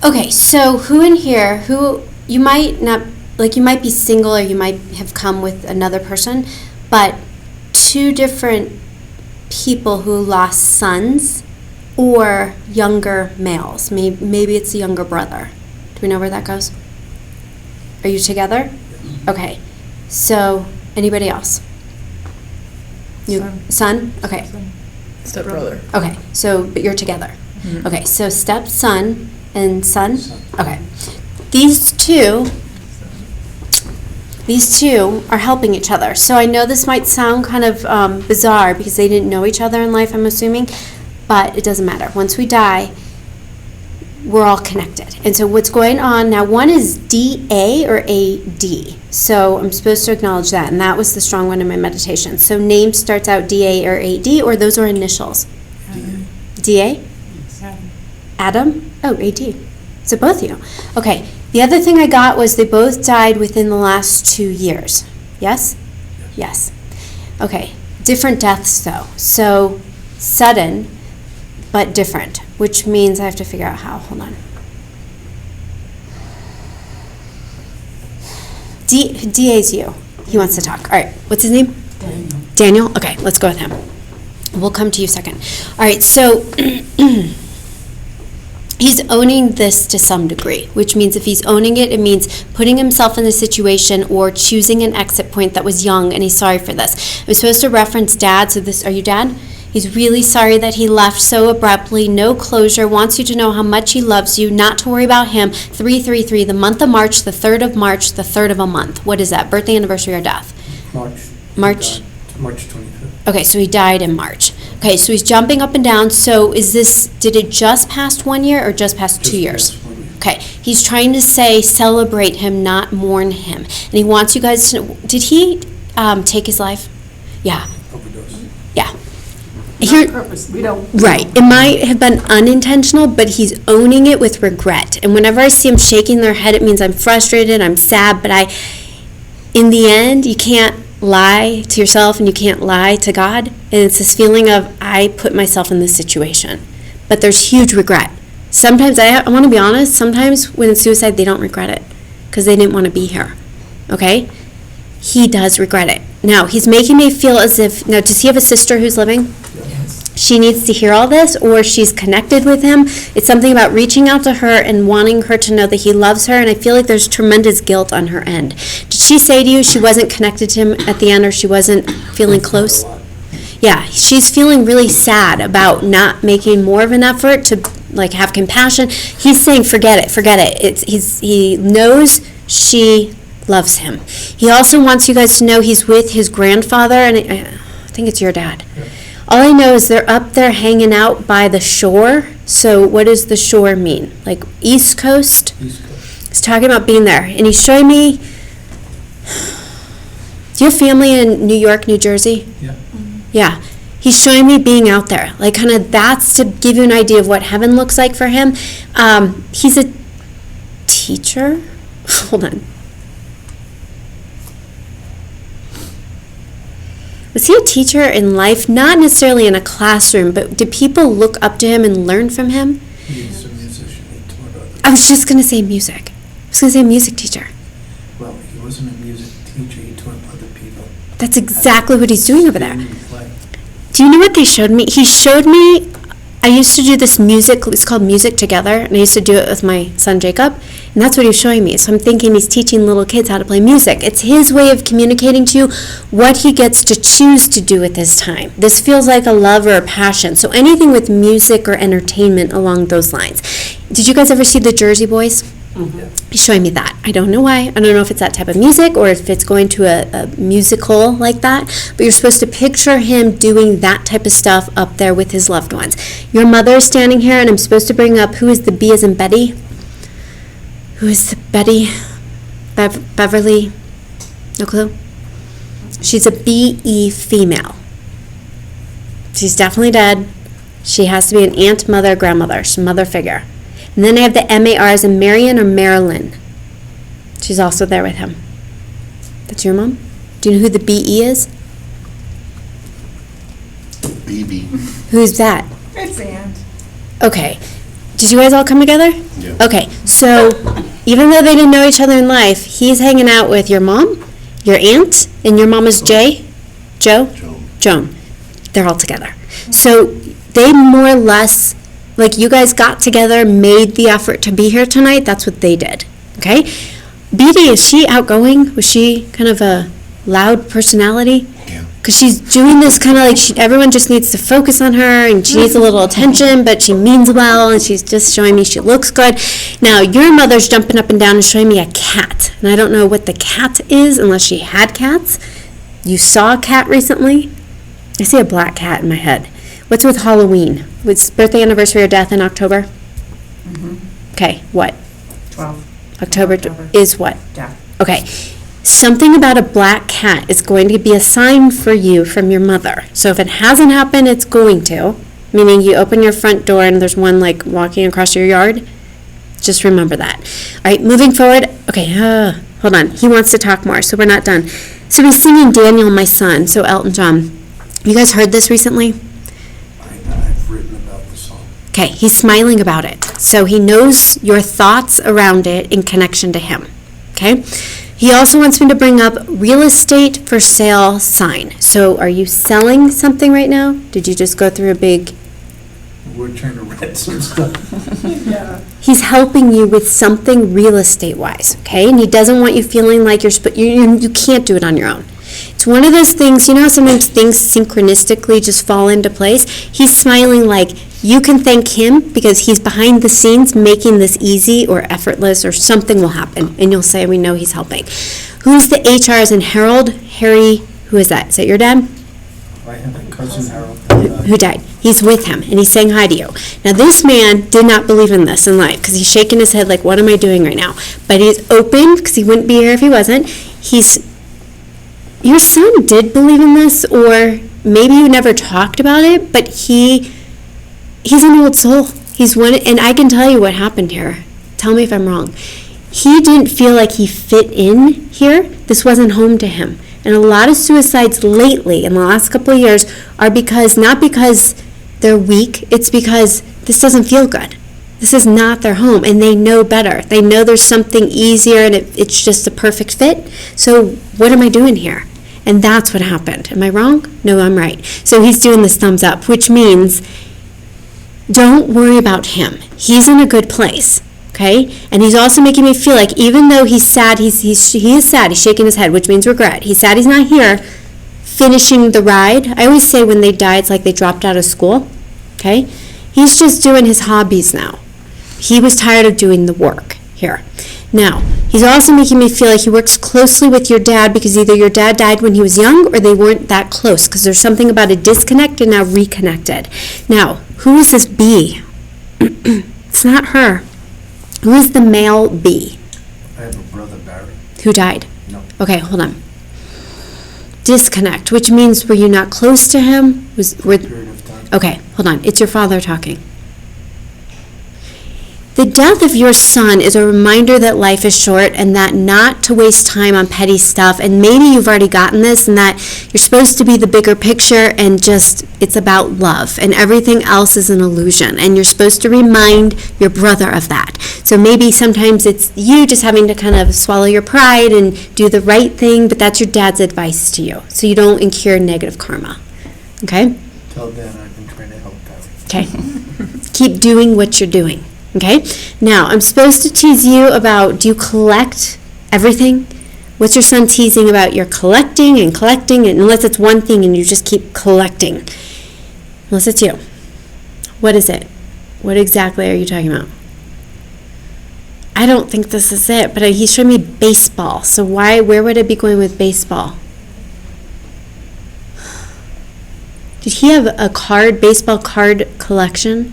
Okay, so who in here, who, you might not, like you might be single or you might have come with another person, but two different people who lost sons or younger males. Maybe it's a younger brother. Do we know where that goes? Are you together? Okay. So, anybody else? Son? Okay. Stepbrother. Okay, so, but you're together. Mhm. Okay, so stepson and son? Okay. These two are helping each other. So I know this might sound kind of bizarre because they didn't know each other in life, I'm assuming, but it doesn't matter. Once we die, we're all connected. And so what's going on now, one is DA or AD. So I'm supposed to acknowledge that, and that was the strong one in my meditation. So name starts out DA or AD, or those are initials? DA? Adam? Oh, AD. So both of you. Okay. The other thing I got was they both died within the last 2 years. Yes? Yes. Okay. Different deaths, though. So sudden, but different, which means I have to figure out how. Hold on. DA's you. He wants to talk. All right. What's his name? Daniel. Daniel? Okay. Let's go with him. We'll come to you second. All right. So he's owning this to some degree, which means if he's owning it, it means putting himself in the situation or choosing an exit point that was young, and he's sorry for this. I'm supposed to reference dad, so this, are you dad? He's really sorry that he left so abruptly, no closure, wants you to know how much he loves you, not to worry about him. 333, the month of March, the 3rd of March, the 3rd of a month. What is that, birthday, anniversary, or death? March? March 25th. Okay, so he died in March. Okay, so he's jumping up and down. So is this, did it just past 1 year or just past 2 years? Just 1 year. Okay, he's trying to say celebrate him, not mourn him. And he wants you guys to know, did he take his life? Yeah, Overdose. yeah. Not purpose. We don't. Right. It might have been unintentional, but he's owning it with regret. And whenever I see him shaking their head, it means I'm frustrated, I'm sad, but in the end, you can't lie to yourself and you can't lie to God. And it's this feeling of, I put myself in this situation. But there's huge regret. Sometimes, I want to be honest, sometimes when it's suicide, they don't regret it because they didn't want to be here. Okay? He does regret it. Now, he's making me feel as if, now, does he have a sister who's living? Yes. She needs to hear all this, or she's connected with him. It's something about reaching out to her and wanting her to know that he loves her, and I feel like there's tremendous guilt on her end. Did she say to you she wasn't connected to him at the end, or she wasn't feeling close? Yeah, she's feeling really sad about not making more of an effort to like have compassion. He's saying forget it. He knows she loves him. He also wants you guys to know he's with his grandfather, and I think it's your dad. Yeah. All I know is they're up there hanging out by the shore. So what does the shore mean? Like East Coast? East Coast. He's talking about being there. And he's showing me, do you have family in New York, New Jersey? Yeah. Yeah. He's showing me being out there. Like kind of that's to give you an idea of what heaven looks like for him. He's a teacher. Hold on. Was he a teacher in life? Not necessarily in a classroom, but did people look up to him and learn from him? He's a musician. He taught others. I was just going to say music. I was going to say music teacher. Well, he wasn't a music teacher. He taught other people. That's exactly what he's doing over there. Sing and play. Do you know what they showed me? He showed me, I used to do this music, it's called Music Together, and I used to do it with my son Jacob, and that's what he was showing me. So I'm thinking he's teaching little kids how to play music. It's his way of communicating to you what he gets to choose to do with his time. This feels like a love or a passion. So anything with music or entertainment along those lines. Did you guys ever see the Jersey Boys? He's showing me that. I don't know why. I don't know if it's that type of music or if it's going to a musical like that. But you're supposed to picture him doing that type of stuff up there with his loved ones. Your mother is standing here, and I'm supposed to bring up who is the B as in Betty? Who is the Betty? Beverly? No clue? She's a B-E female. She's definitely dead. She has to be an aunt, mother, grandmother. She's a mother figure. And then I have the M-A-R as in Marion or Marilyn. She's also there with him. That's your mom? Do you know who the B-E is? BB. Who's that? It's Aunt. Okay. Did you guys all come together? do. Okay, so even though they didn't know each other in life, he's hanging out with your mom, your aunt, and your mom is Joe? Joan. They're all together. So they more or less, like you guys got together, made the effort to be here tonight. That's what they did, okay? BD, is she outgoing? Was she kind of a loud personality? Yeah. Because she's doing this kind of like everyone just needs to focus on her and she needs a little attention, but she means well and she's just showing me she looks good. Now, your mother's jumping up and down and showing me a cat. And I don't know what the cat is unless she had cats. You saw a cat recently? I see a black cat in my head. What's with Halloween? Was birthday, anniversary, or death in October? Okay, what? 12. October October. is what? Yeah. Okay. Something about a black cat is going to be a sign for you from your mother. So if it hasn't happened, it's going to. Meaning you open your front door and there's one like walking across your yard. Just remember that. All right, moving forward. Okay, hold on. He wants to talk more, so we're not done. So he's singing Daniel, my son. So Elton John. You guys heard this recently? I've written about the song. Okay, he's smiling about it. So he knows your thoughts around it in connection to him. Okay? He also wants me to bring up real estate for sale sign. So are you selling something right now? Did you just go through a big... We're trying to rent some stuff. Yeah. He's helping you with something real estate wise, okay? And he doesn't want you feeling like you can't do it on your own. It's one of those things, you know how sometimes things synchronistically just fall into place? He's smiling like you can thank him because he's behind the scenes making this easy or effortless or something will happen. And you'll say, we know he's helping. Who's the HRs in Harold? Harry, who is that? Is that your dad? I have a cousin Harold. Who died. He's with him, and he's saying hi to you. Now, this man did not believe in this in life, because he's shaking his head like, what am I doing right now? But he's open, because he wouldn't be here if he wasn't. Your son did believe in this, or maybe you never talked about it, but he's an old soul. He's one, and I can tell you what happened here. Tell me if I'm wrong. He didn't feel like he fit in here. This wasn't home to him. And a lot of suicides lately, in the last couple of years, are not because they're weak, it's because this doesn't feel good. This is not their home, and they know better. They know there's something easier, and it's just a perfect fit. So what am I doing here? And that's what happened. Am I wrong? No, I'm right. So he's doing this thumbs up, which means don't worry about him. He's in a good place. Okay? And he's also making me feel like even though he's sad, he is sad, he's shaking his head, which means regret. He's sad he's not here, finishing the ride. I always say when they die, it's like they dropped out of school. Okay? He's just doing his hobbies now. He was tired of doing the work here. Now, he's also making me feel like he works closely with your dad because either your dad died when he was young or they weren't that close because there's something about a disconnect and now reconnected. Now, who is this B? It's not her. Who is the male B? I have a brother, Barry. Who died? No. Okay, hold on. Disconnect, which means were you not close to him? Period of time. Okay, hold on. It's your father talking. The death of your son is a reminder that life is short and that not to waste time on petty stuff. And maybe you've already gotten this and that you're supposed to be the bigger picture and just it's about love and everything else is an illusion. And you're supposed to remind your brother of that. So maybe sometimes it's you just having to kind of swallow your pride and do the right thing, but that's your dad's advice to you. So you don't incur negative karma. Okay? Tell Dan I've been trying to help Barry. Okay. Keep doing what you're doing. Okay? Now, I'm supposed to tease you about, do you collect everything? What's your son teasing about? You're collecting, and unless it's one thing and you just keep collecting. Unless it's you. What is it? What exactly are you talking about? I don't think this is it, but he showed me baseball. So where would it be going with baseball? Did he have a baseball card collection?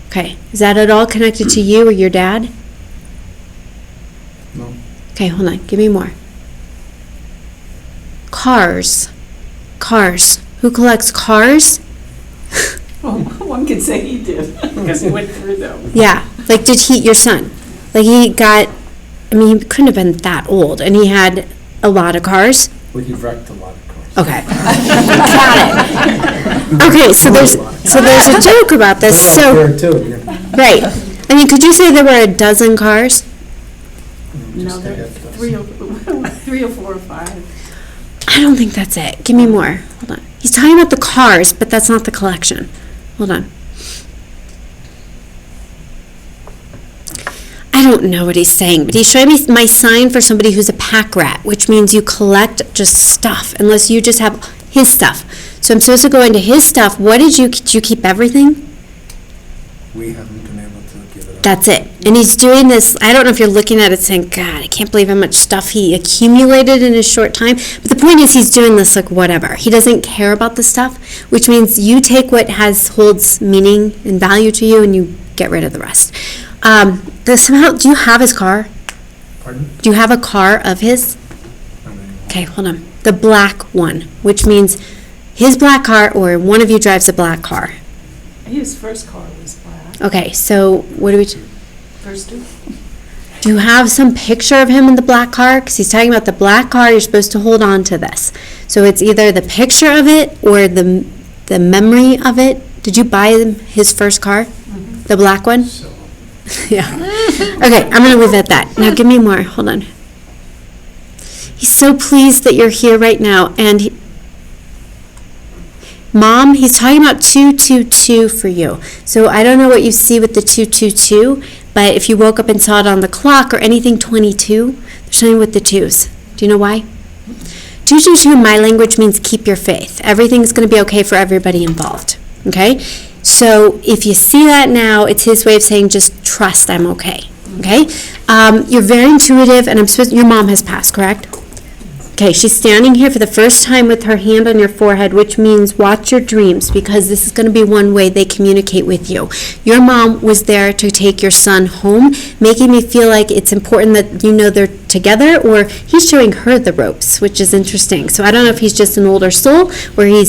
Okay, is that at all connected to you or your dad? No. Okay, hold on, give me more. Cars. Who collects cars? Well, one could say he did, because he went through them. Yeah, like your son? Like he couldn't have been that old, and he had a lot of cars? Well, he wrecked a lot of cars. Okay. Got it. Okay, so there's a joke about this. So There too, yeah. right. I mean, could you say there were a dozen cars? No, Just there are ahead of us. 3 or 4 or 5. I don't think that's it. Give me more. Hold on. He's talking about the cars, but that's not the collection. Hold on. I don't know what he's saying, but he's showing me my sign for somebody who's a pack rat, which means you collect just stuff, unless you just have his stuff. So I'm supposed to go into his stuff. What did you keep everything? We haven't been able to give it up. That's it. And he's doing this, I don't know if you're looking at it saying, God, I can't believe how much stuff he accumulated in a short time. But the point is he's doing this like whatever. He doesn't care about the stuff, which means you take what holds meaning and value to you and you get rid of the rest. Do you have his car? Pardon? Do you have a car of his? I mean, Okay, hold on. The black one, which means his black car or one of you drives a black car. His first car was black. Okay, so what do we... First two. Do you have some picture of him in the black car? Because he's talking about the black car, you're supposed to hold on to this. So it's either the picture of it or the memory of it. Did you buy him his first car? The black one? so, Yeah. Okay, I'm going to leave it at that. Now give me more. Hold on. He's so pleased that you're here right now. And Mom, he's talking about 222 for you. So I don't know what you see with the 222, but if you woke up and saw it on the clock or anything 22, they're showing with the twos. Do you know why? 222 in my language means keep your faith. Everything's going to be okay for everybody involved. Okay? So if you see that now, it's his way of saying just trust I'm okay. Okay? You're very intuitive, and your mom has passed, correct? Okay, she's standing here for the first time with her hand on your forehead, which means watch your dreams, because this is going to be one way they communicate with you. Your mom was there to take your son home, making me feel like it's important that you know they're together, or he's showing her the ropes, which is interesting. So I don't know if he's just an older soul, or he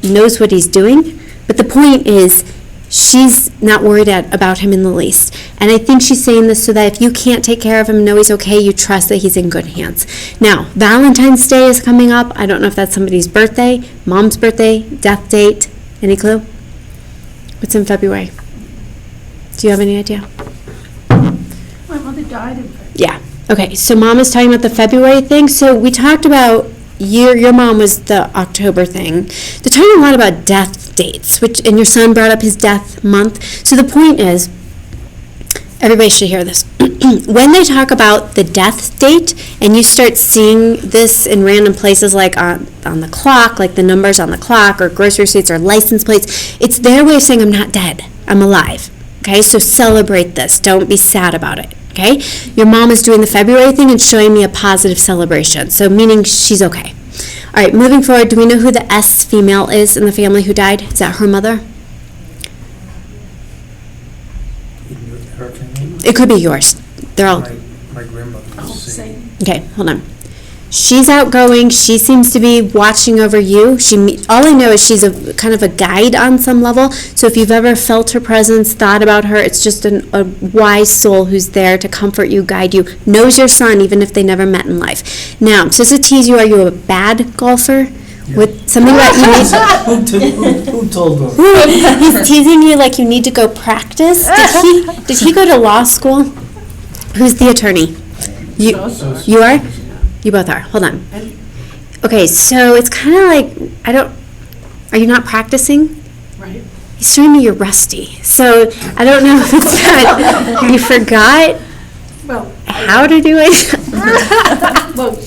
knows what he's doing, but the point is, she's not worried about him in the least. And I think she's saying this so that if you can't take care of him and know he's okay, you trust that he's in good hands. Now, Valentine's Day is coming up. I don't know if that's somebody's birthday, mom's birthday, death date. Any clue? What's in February? Do you have any idea? My mother died in February. Yeah. Okay, so mom is talking about the February thing. So we talked about your mom was the October thing. They're talking a lot about death dates, and your son brought up his death month. So the point is, everybody should hear this. When they talk about the death date, and you start seeing this in random places like on the clock, like the numbers on the clock, or grocery receipts, or license plates, it's their way of saying I'm not dead, I'm alive. Okay, so celebrate this. Don't be sad about it. Okay, your mom is doing the February thing and showing me a positive celebration, so meaning she's okay. All right, moving forward, do we know who the S female is in the family who died? Is that her mother? her family, It could be yours. They're all, my grandmother Oh, was saying, same. okay, hold on. She's outgoing, she seems to be watching over you. All I know is she's a kind of a guide on some level, so if you've ever felt her presence, thought about her, it's just a wise soul who's there to comfort you, guide you, knows your son even if they never met in life. Now, just to tease you, are you a bad golfer? With something that who told them? he's teasing you like you need to go practice. Did he go to law school? Who's the attorney? You Both you are? Yeah. You both are. Hold on. And- Okay, so it's kind of like, are you not practicing? Right. He's showing me you're rusty. So I don't know if it's that you forgot Well, how to do it. well,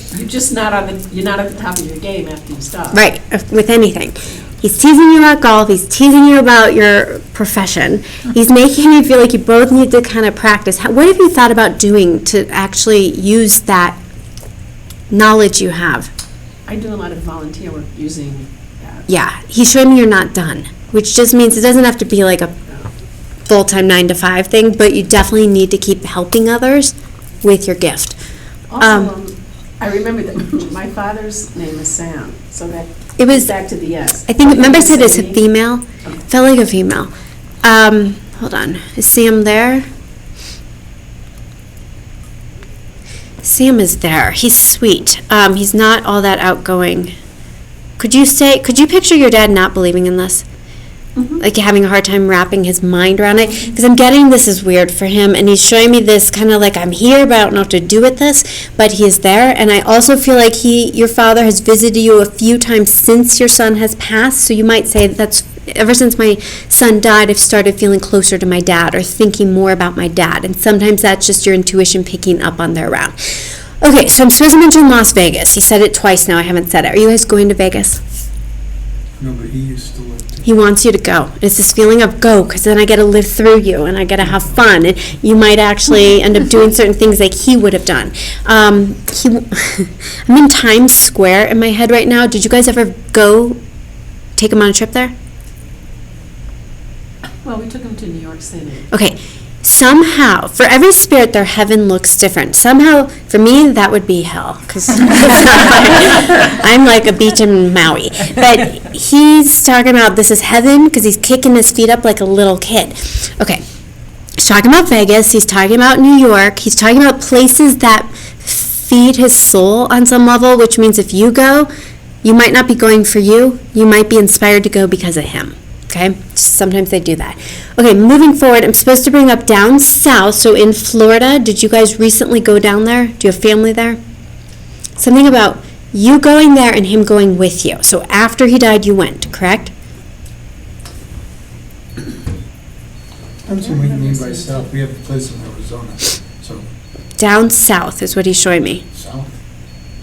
you're not at the top of your game after you stop. Right, with anything. He's teasing you about golf, he's teasing you about your profession. He's making you feel like you both need to kind of practice. What have you thought about doing to actually use that knowledge you have? I do a lot of volunteer work using that. Yeah, he's showing me you're not done, which just means it doesn't have to be like a full-time 9-to-5 thing, but you definitely need to keep helping others with your gift. Also, I remember that my father's name is Sam, so that It was, back to the S. I think, remember I said it's a Sammy. female? Okay. Felt like a female. Hold on, is Sam there? Sam is there. He's sweet. He's not all that outgoing. Could you picture your dad not believing in this? like having a hard time wrapping his mind around it, because I'm getting this is weird for him, and he's showing me this kind of like I'm here, but I don't know what to do with this, but he is there, and I also feel like your father has visited you a few times since your son has passed, so you might say that's ever since my son died, I've started feeling closer to my dad or thinking more about my dad, and sometimes that's just your intuition picking up on their around. Okay, so I'm supposed to mention Las Vegas. He said it twice now. I haven't said it. Are you guys going to Vegas? No, but he used to live there. He wants you to go. It's this feeling of go, because then I get to live through you, and I get to have fun, and you might actually end up doing certain things like he would have done. I'm in Times Square in my head right now. Did you guys ever go take him on a trip there? Well, we took him to New York City. Okay. Somehow, for every spirit, their heaven looks different. Somehow, for me, that would be hell, because I'm like a beach in Maui. But he's talking about this is heaven because he's kicking his feet up like a little kid. Okay, he's talking about Vegas. He's talking about New York. He's talking about places that feed his soul on some level, which means if you go, you might not be going for you. You might be inspired to go because of him. Okay, sometimes they do that. Okay, moving forward, I'm supposed to bring up down south, so in Florida. Did you guys recently go down there? Do you have family there? Something about you going there and him going with you. So after he died, you went, correct? Depends on what you mean by south. We have a place in Arizona, so Down south is what he's showing me. south.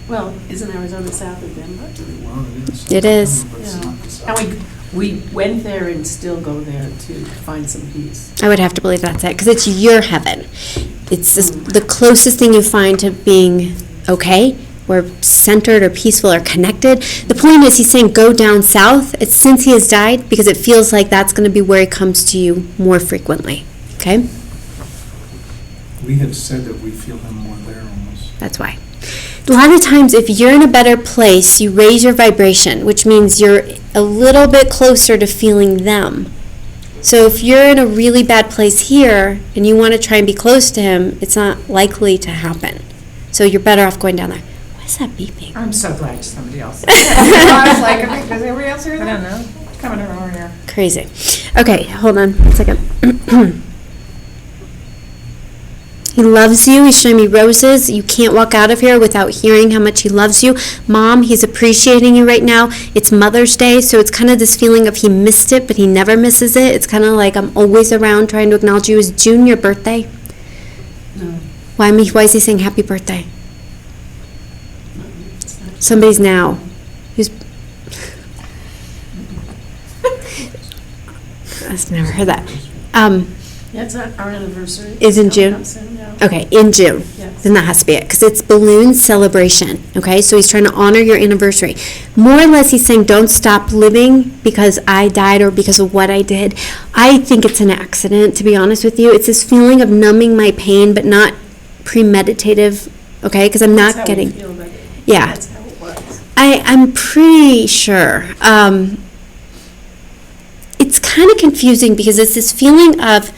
Well, isn't Arizona south of Denver? Well, it is. It is. But it's Yeah. not the south. And we went there and still go there to find some peace. I would have to believe that's it, because it's your heaven. It's the closest thing you find to being okay, or centered, or peaceful, or connected. The point is, he's saying go down south. It's since he has died, because it feels like that's going to be where he comes to you more frequently. Okay? We have said that we feel him more there almost. That's why. A lot of times, if you're in a better place, you raise your vibration, which means you're a little bit closer to feeling them. So if you're in a really bad place here and you want to try and be close to him, it's not likely to happen. So you're better off going down there. What is that beeping? I'm so glad somebody else. I was like, I think, does everybody else hear I that? don't know. It's coming from over here. Crazy. Okay, hold on one second. He loves you. He's showing me roses. You can't walk out of here without hearing how much he loves you. Mom, he's appreciating you right now. It's Mother's Day, so it's kind of this feeling of he missed it, but he never misses it. It's kind of like I'm always around trying to acknowledge you. Is June your birthday? No, Why is he saying happy birthday? it's not. Somebody's now. Who's... I've never heard that. Yeah, it's our anniversary. Is in It's June? coming up soon, yeah. Okay, in June. Yes. Then that has to be it, because it's balloon celebration, okay? So he's trying to honor your anniversary. More or less, he's saying, don't stop living because I died or because of what I did. I think it's an accident, to be honest with you. It's this feeling of numbing my pain, but not premeditative, okay? Because I'm not That's how we getting... feel about it. Yeah. That's how it was. I'm pretty sure. It's kind of confusing because it's this feeling of...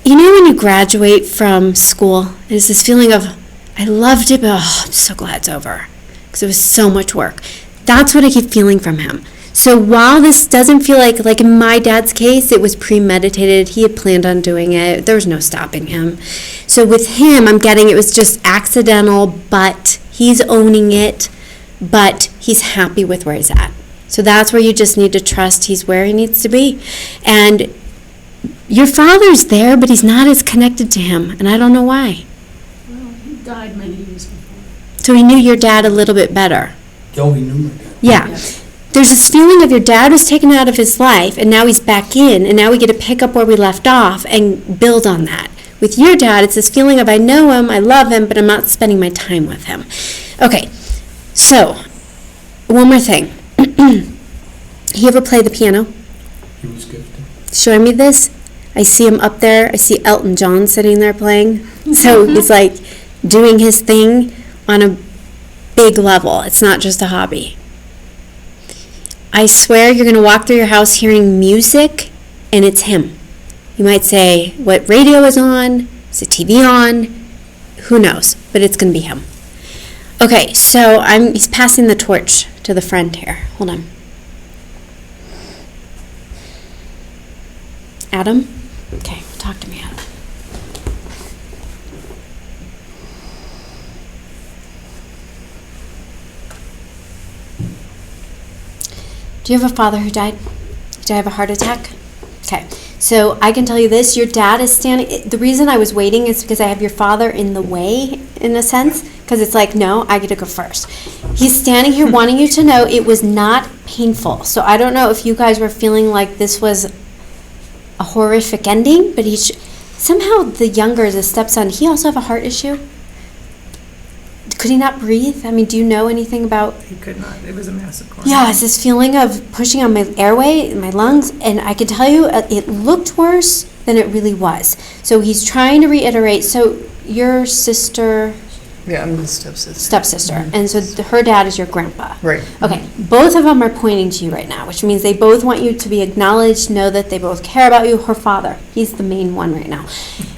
You know when you graduate from school, there's this feeling of, I loved it, but I'm so glad it's over, because it was so much work. That's what I keep feeling from him. So while this doesn't feel like in my dad's case, it was premeditated, he had planned on doing it, there was no stopping him. So with him, I'm getting it was just accidental, but he's owning it, but he's happy with where he's at. So that's where you just need to trust he's where he needs to be. And your father's there, but he's not as connected to him, and I don't know why. Well, he died many years before. So he knew your dad a little bit better. Oh, he knew my dad. Yeah. Yes. There's this feeling of your dad was taken out of his life, and now he's back in, and now we get to pick up where we left off and build on that. With your dad, it's this feeling of I know him, I love him, but I'm not spending my time with him. Okay, so one more thing. He ever play the piano? He was gifted. Showing me this. I see him up there. I see Elton John sitting there playing. So he's like doing his thing on a big level. It's not just a hobby. I swear you're going to walk through your house hearing music, and it's him. You might say, what radio is on? Is the TV on? Who knows? But it's going to be him. Okay, so he's passing the torch to the friend here. Hold on. Adam? Okay, talk to me, Adam. Do you have a father who died? Did I have a heart attack? Okay, so I can tell you this, your dad is standing, the reason I was waiting is because I have your father in the way, in a sense, because it's like, no, I get to go first. He's standing here wanting you to know it was not painful. So I don't know if you guys were feeling like this was a horrific ending, but somehow the stepson, he also have a heart issue? Could he not breathe? I mean, do you know anything about? He could not. It was a massive corner. Yeah, it's this feeling of pushing on my airway, my lungs, and I can tell you it looked worse than it really was. So he's trying to reiterate. So your sister, Yeah, I'm the stepsister. stepsister, and so her dad is your grandpa. Right. Okay, both of them are pointing to you right now, which means they both want you to be acknowledged, know that they both care about you. Her father, he's the main one right now.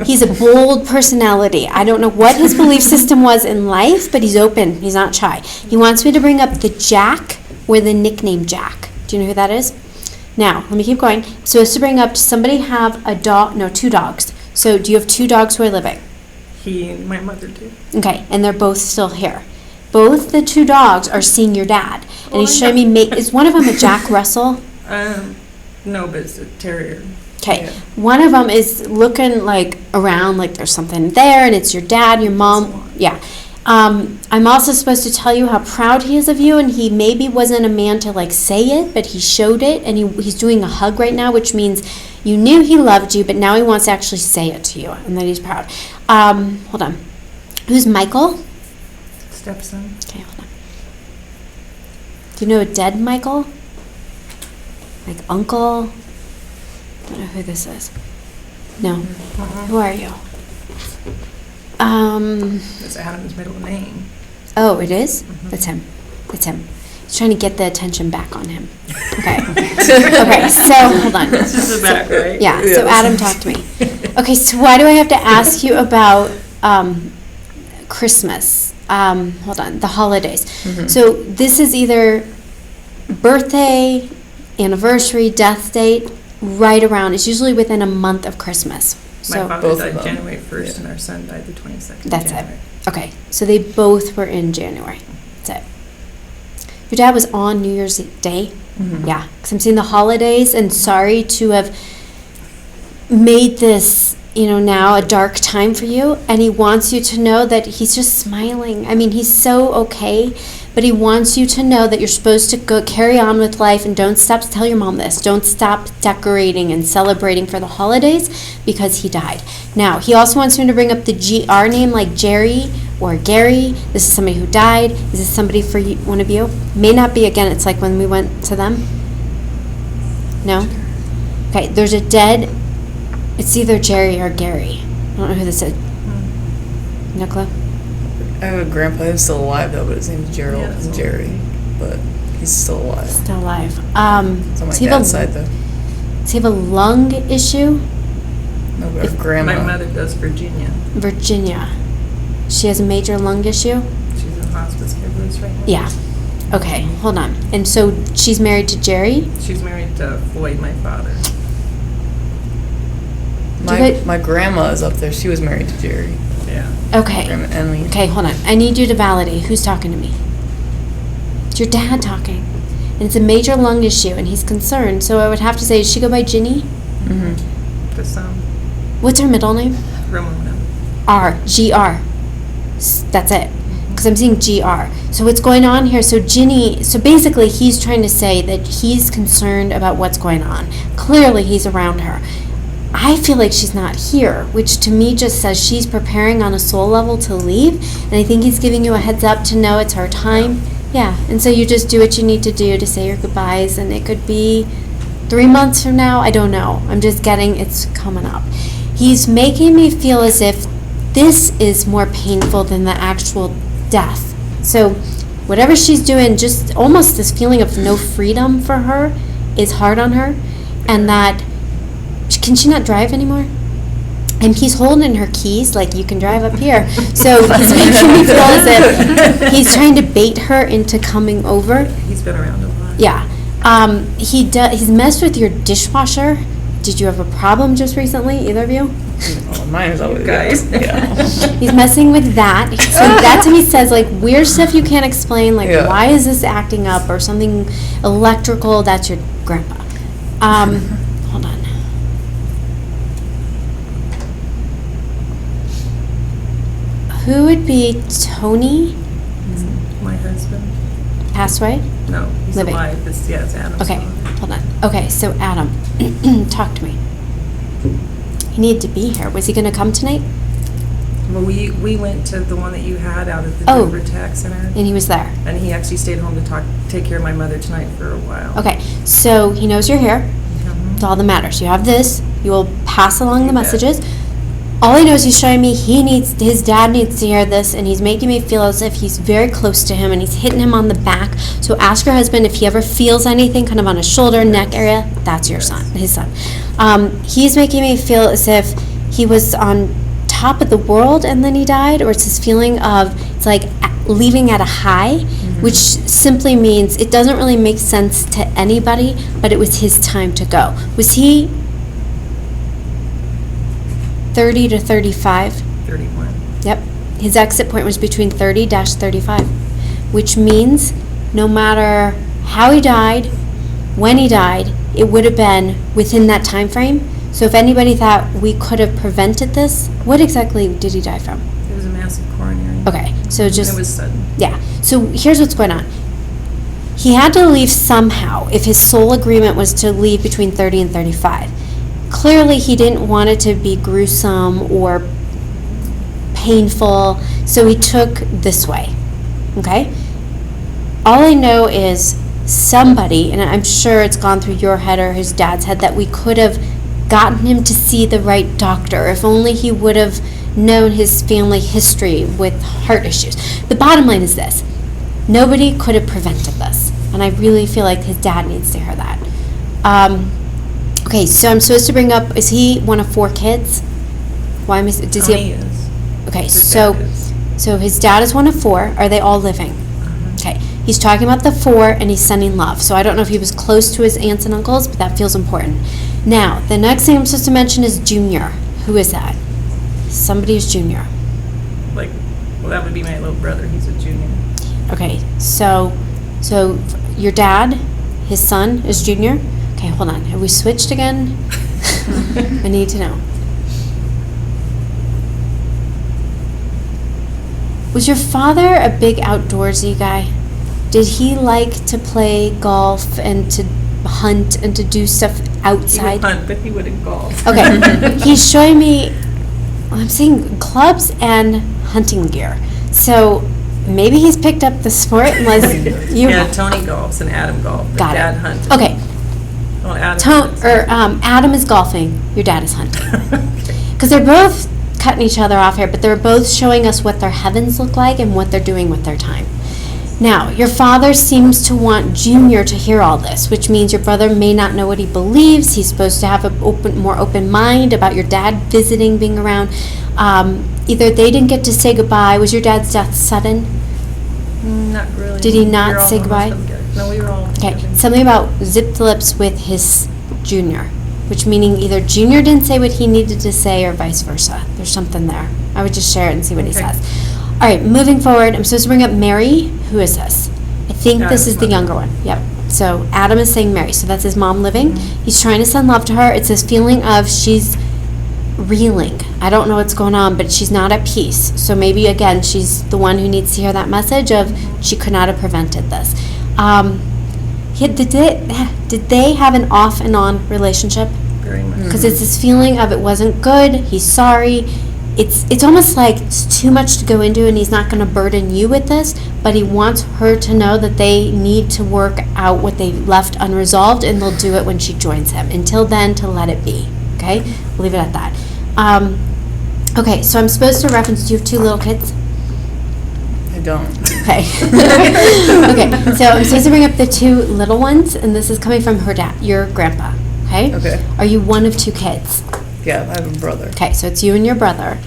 He's a bold personality. I don't know what his belief system was in life, but he's open. He's not shy. He wants me to bring up the Jack or the nickname Jack. Do you know who that is? Now, let me keep going. So it's to bring up, does somebody have a dog? No, 2 dogs. So do you have 2 dogs who are living? He and my mother did. Okay, and they're both still here. Both the 2 dogs are seeing your dad. And he's showing me, is one of them a Jack Russell? No, but it's a terrier. Okay, Yeah. one of them is looking like around, like there's something there, and it's your dad, your mom. Yeah. I'm also supposed to tell you how proud he is of you, and he maybe wasn't a man to like say it, but he showed it, and he's doing a hug right now, which means you knew he loved you, but now he wants to actually say it to you, and that he's proud. Hold on. Who's Michael? Stepson. Okay, hold on. Do you know a dead Michael? Like uncle? I don't know who this is. No. Who are you? That's Adam's middle name. Oh, it is? That's him. That's him. He's trying to get the attention back on him. Okay. Okay, so hold on. This is the back, right? Yeah, so Adam, talk to me. Okay, so why do I have to ask you about Christmas? Hold on, the holidays. So this is either birthday, anniversary, death date, right around. It's usually within a month of Christmas. My So father Both died of them. January 1st, Yeah. and our son died the 22nd. of that's January. it. Okay, so they both were in January. That's it. Your dad was on New Year's Day? Yeah, because I'm seeing the holidays, and sorry to have made this, now a dark time for you. And he wants you to know that he's just smiling. I mean, he's so okay, but he wants you to know that you're supposed to go carry on with life and don't stop. Tell your mom this. Don't stop decorating and celebrating for the holidays because he died. Now, he also wants me to bring up the GR name like Jerry or Gary. This is somebody who died. Is this somebody for you, one of you? May not be. Again, it's like when we went to them. No? Okay, there's a dead. It's either Jerry or Gary. I don't know who this is. No clue? I have a grandpa who's still alive though, but his name's Gerald Yeah, that's and Jerry. But he's still alive. Still alive. It's on my Does he have dad's side though. Does he have a lung issue? No, but our grandma. My mother does Virginia. Virginia. She has a major lung issue? She's in hospice care rooms right now. Yeah. Okay, hold on. And so she's married to Jerry? She's married to Floyd, my father. My grandma is up there. She was married to Jerry. Yeah. Okay. Grandma Emily. Okay, hold on. I need you to validate. Who's talking to me? It's your dad talking. And it's a major lung issue, and he's concerned. So I would have to say, does she go by Ginny? Mm-hmm. The son, What's her middle name? Ramona. R. G-R. That's it. Because I'm seeing G-R. So what's going on here? So Ginny, so basically he's trying to say that he's concerned about what's going on. Clearly he's around her. I feel like she's not here, which to me just says she's preparing on a soul level to leave. And I think he's giving you a heads up to know it's her time. Yeah. And so you just do what you need to do to say your goodbyes. And it could be 3 months from now. I don't know. I'm just getting it's coming up. He's making me feel as if this is more painful than the actual death. So whatever she's doing, just almost this feeling of no freedom for her is hard on her. And that, can she not drive anymore? And he's holding her keys, like you can drive up here. So he's making me feel as if he's trying to bait her into coming over. He's been around a lot. Yeah. He's messed with your dishwasher did you have a problem just recently, either of you? Well, mine is always guys. Yeah. He's messing with that. So that to me says like weird stuff you can't explain, like Yeah. why is this acting up or something electrical. That's your grandpa. Hold on. Who would be Tony? My husband? Passed away? No, he's Living. alive. It's Adam's Okay, father. hold on. Okay, so Adam, talk to me. He needed to be here. Was he going to come tonight? Well, we went to the one that you had out at the Oh. Denver Tech Center. And he was there. And he actually stayed home to take care of my mother tonight for a while. Okay, so he knows you're here. Mhm. It's all that matters. You have this. You will pass along the You bet. messages. All I know is he's showing me his dad needs to hear this, and he's making me feel as if he's very close to him, and he's hitting him on the back. So ask your husband if he ever feels anything kind of on his shoulder, neck area. That's your son, his son. He's making me feel as if he was on top of the world and then he died, or it's this feeling of it's like leaving at a high, which simply means it doesn't really make sense to anybody, but it was his time to go. Was he 30 to 35? 31. Yep. His exit point was between 30-35, which means no matter how he died, when he died, it would have been within that time frame. So if anybody thought we could have prevented this, what exactly did he die from? It was a massive coronary. Okay, so And just it was sudden. yeah. So here's what's going on. He had to leave somehow if his sole agreement was to leave between 30 and 35. Clearly, he didn't want it to be gruesome or painful, so he took this way. Okay? All I know is somebody, and I'm sure it's gone through your head or his dad's head, that we could have gotten him to see the right doctor if only he would have known his family history with heart issues. The bottom line is this. Nobody could have prevented this, and I really feel like his dad needs to hear that. Okay, so I'm supposed to bring up, is he one of 4 kids? Why does he Tony have, is. okay, His so dad is. so his dad is one of 4. Are they all living? Okay, he's talking about the 4 and he's sending love. So I don't know if he was close to his aunts and uncles, but that feels important. Now, the next thing I'm supposed to mention is Junior. Who is that? Somebody is Junior. Like, well, that would be my little brother. He's a junior. Okay, so your dad, his son is Junior? Okay, hold on. Have we switched again? I need to know. Was your father a big outdoorsy guy? Did he like to play golf and to hunt and to do stuff He outside? would hunt, but he wouldn't golf. Okay, he's showing me, I'm seeing clubs and hunting gear. So maybe he's picked up the sport unless you. Yeah, Tony golfs and Adam golf. But Got it. Dad hunted. Okay, Well, Adam hunts. Adam is golfing, your dad is hunting. Okay. Because they're both cutting each other off here, but they're both showing us what their heavens look like and what they're doing with their time. Now, your father seems to want Junior to hear all this, which means your brother may not know what he believes. He's supposed to have a more open mind about your dad visiting, being around. Either they didn't get to say goodbye. Was your dad's death sudden? Not really. Did he We not were all say almost goodbye? together. No, we were all Okay, together. something about zipped lips with his Junior, which meaning either Junior didn't say what he needed to say or vice versa. There's something there. I would just share it and see what he Okay. says. All right, moving forward, I'm supposed to bring up Mary. Who is this? I think this Adam's is the mother. younger one. Yep. So Adam is saying Mary. So that's his mom living. He's trying to send love to her. It's this feeling of she's reeling. I don't know what's going on, but she's not at peace. So maybe, again, she's the one who needs to hear that message of she could not have prevented this. Did they have an off and on relationship? Very much. Because it's this feeling of it wasn't good, he's sorry. It's almost like it's too much to go into and he's not going to burden you with this, but he wants her to know that they need to work out what they left unresolved and they'll do it when she joins him. Until then, to let it be. Okay? We'll leave it at that. Okay, so I'm supposed to reference, do you have 2 little kids? I don't. Okay. Okay, so I'm supposed to bring up the 2 little ones, and this is coming from her dad, your grandpa. Okay? Okay. Are you one of 2 kids? Yeah, I have a brother. Okay, so it's you and your brother.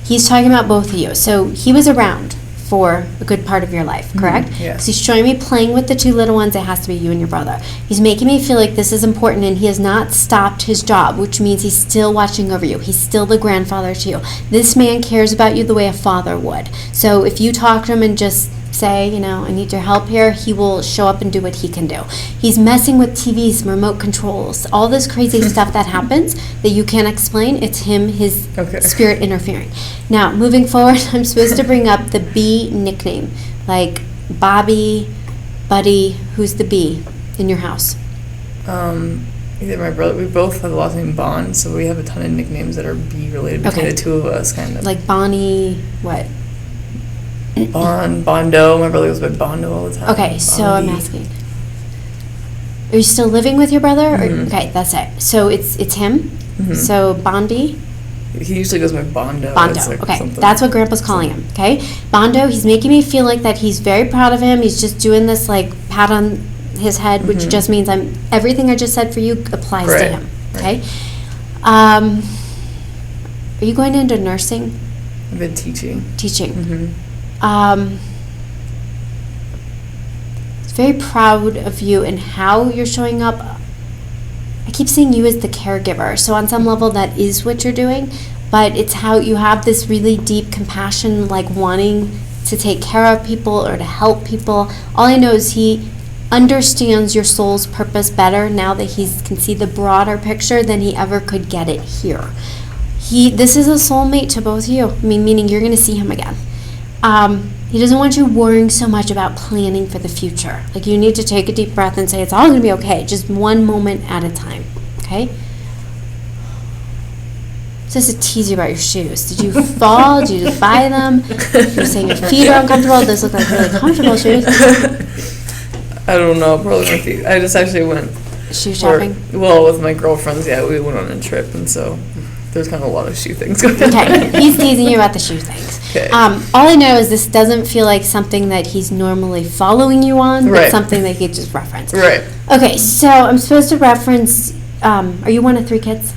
He's talking about both of you. So he was around for a good part of your life, correct? yeah. Because he's showing me playing with the two little ones. It has to be you and your brother. He's making me feel like this is important, and he has not stopped his job, which means he's still watching over you. He's still the grandfather to you. This man cares about you the way a father would. So if you talk to him and just say, I need your help here, he will show up and do what he can do. He's messing with TVs, remote controls, all this crazy stuff that happens that you can't explain. It's him, his Okay. spirit interfering. Now, moving forward, I'm supposed to bring up the B nickname, like Bobby, Buddy. Who's the B in your house? Either my brother. We both have the last name Bond, so we have a ton of nicknames that are B related between Okay. the two of us, kind of. Like Bonnie, what? Bond, Bondo. My brother goes by Bondo all the time. Okay, so I'm Bondi. asking. Are you still living with your brother? Or, Mhm. okay, that's it. So it's him. Mhm. So Bondi. He usually goes by Bondo. Bondo. It's like Okay, something- that's what Grandpa's calling him. Okay, Bondo. He's making me feel like that he's very proud of him. He's just doing this like pat on his head, which Mhm. just means everything I just said for you applies to Right, him. right. Okay. Are you going into nursing, I've been teaching. teaching? Mm-hmm. He's very proud of you and how you're showing up. I keep seeing you as the caregiver, so on some level that is what you're doing, but it's how you have this really deep compassion, like wanting to take care of people or to help people. All I know is he understands your soul's purpose better now that he can see the broader picture than he ever could get it here. This is a soulmate to both of you. I mean, meaning you're going to see him again. He doesn't want you worrying so much about planning for the future. Like, you need to take a deep breath and say, it's all going to be okay, just one moment at a time, okay? Just to tease you about your shoes. Did you fall? Did you just buy them? You're saying your feet are uncomfortable. Those look like really comfortable shoes. I don't know. Probably my feet. I just actually went Shoe shopping? with my girlfriends. Yeah, we went on a trip, and so there's kind of a lot of shoe things going on. Okay, he's teasing you about the shoe things. Okay. All I know is this doesn't feel like something that he's normally following you on, but Right. something that he just referenced. Right. Okay, so I'm supposed to reference, are you one of 3 kids?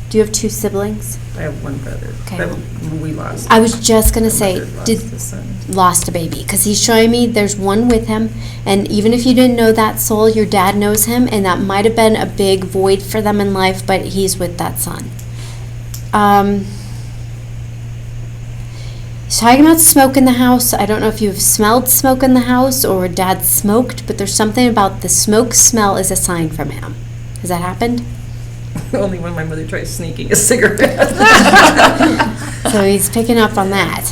Do you have 2 siblings? I have one brother Okay. that we lost. I was just going to My say, mother lost did a son. lost a baby, because he's showing me there's one with him, and even if you didn't know that soul, your dad knows him, and that might have been a big void for them in life, but he's with that son. He's talking about smoke in the house. I don't know if you've smelled smoke in the house or dad smoked, but there's something about the smoke smell is a sign from him. Has that happened? Only when my mother tries sneaking a cigarette. So he's picking up on that.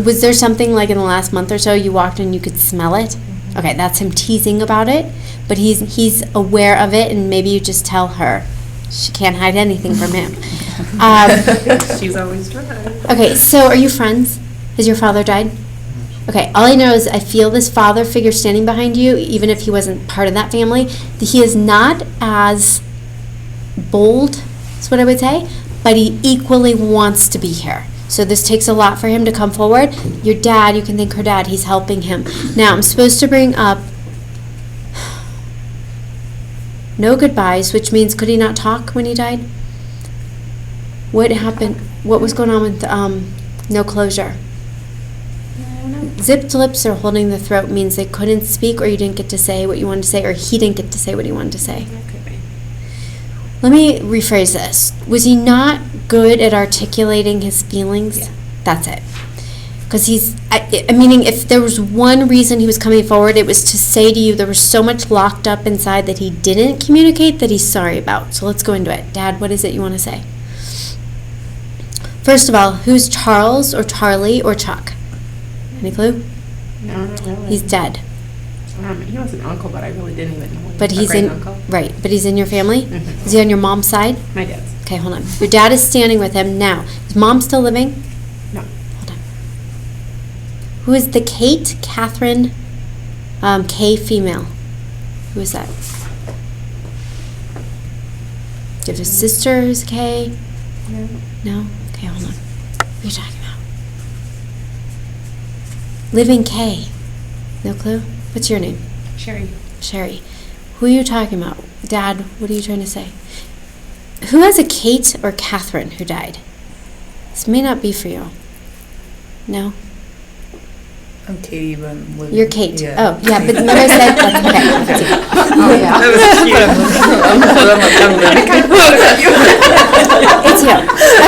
Was there something like in the last month or so you walked and you could smell it? Okay, that's him teasing about it, but he's aware of it, and maybe you just tell her she can't hide anything from him. She's always tried. Okay, so are you friends? Has your father died? Okay, all I know is I feel this father figure standing behind you, even if he wasn't part of that family. He is not as bold, is what I would say, but he equally wants to be here. So this takes a lot for him to come forward. Your dad, you can thank her dad, he's helping him. Now, I'm supposed to bring up no goodbyes, which means could he not talk when he died? What happened? What was going on with no closure? Zipped lips or holding the throat means they couldn't speak, or you didn't get to say what you wanted to say, or he didn't get to say what he wanted to say. Okay. Let me rephrase this. Was he not good at articulating his feelings? Yeah. That's it. Because meaning if there was one reason he was coming forward, it was to say to you there was so much locked up inside that he didn't communicate that he's sorry about. So let's go into it. Dad, what is it you want to say? First of all, who's Charles or Charlie or Chuck? Any clue? No, not really. He's dead. He was an uncle, but I really didn't even know him. But A he's in, great-uncle. right, but he's in your family? Mhm. Is he on your mom's side? My dad's. Okay, hold on. Your dad is standing with him now. Is mom still living? No. Hold on. Who is the Kate, Catherine, K female? Who is that? Do you have a sister who's K? No. No? Okay, hold on. What are you talking about? Living K. No clue? What's your name? Sherry. Sherry. Who are you talking about? Dad, what are you trying to say? Who has a Kate or Catherine who died? This may not be for you. No? I'm Katie, but I'm living. You're Kate. Yeah. Oh, yeah, but remember I said, that's okay. That's it. Oh, yeah. That was cute. I'm living. It's you.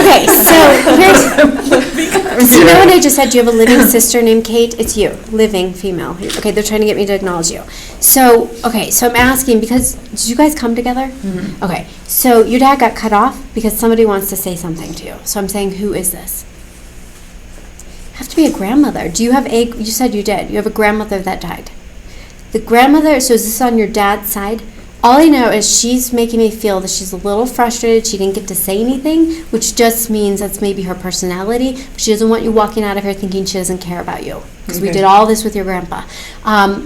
Okay, so here's, so you know what I just said? Do you have a living sister named Kate? It's you, living female. Okay, they're trying to get me to acknowledge you. So, okay, so I'm asking because, did you guys come together? Mhm. Okay, so your dad got cut off because somebody wants to say something to you. So I'm saying, who is this? Have to be a grandmother. Do you have you said you did. You have a grandmother that died. The grandmother, so is this on your dad's side? All I know is she's making me feel that she's a little frustrated. She didn't get to say anything, which just means that's maybe her personality. But she doesn't want you walking out of here thinking she doesn't care about you. Because we Okay. did all this with your grandpa.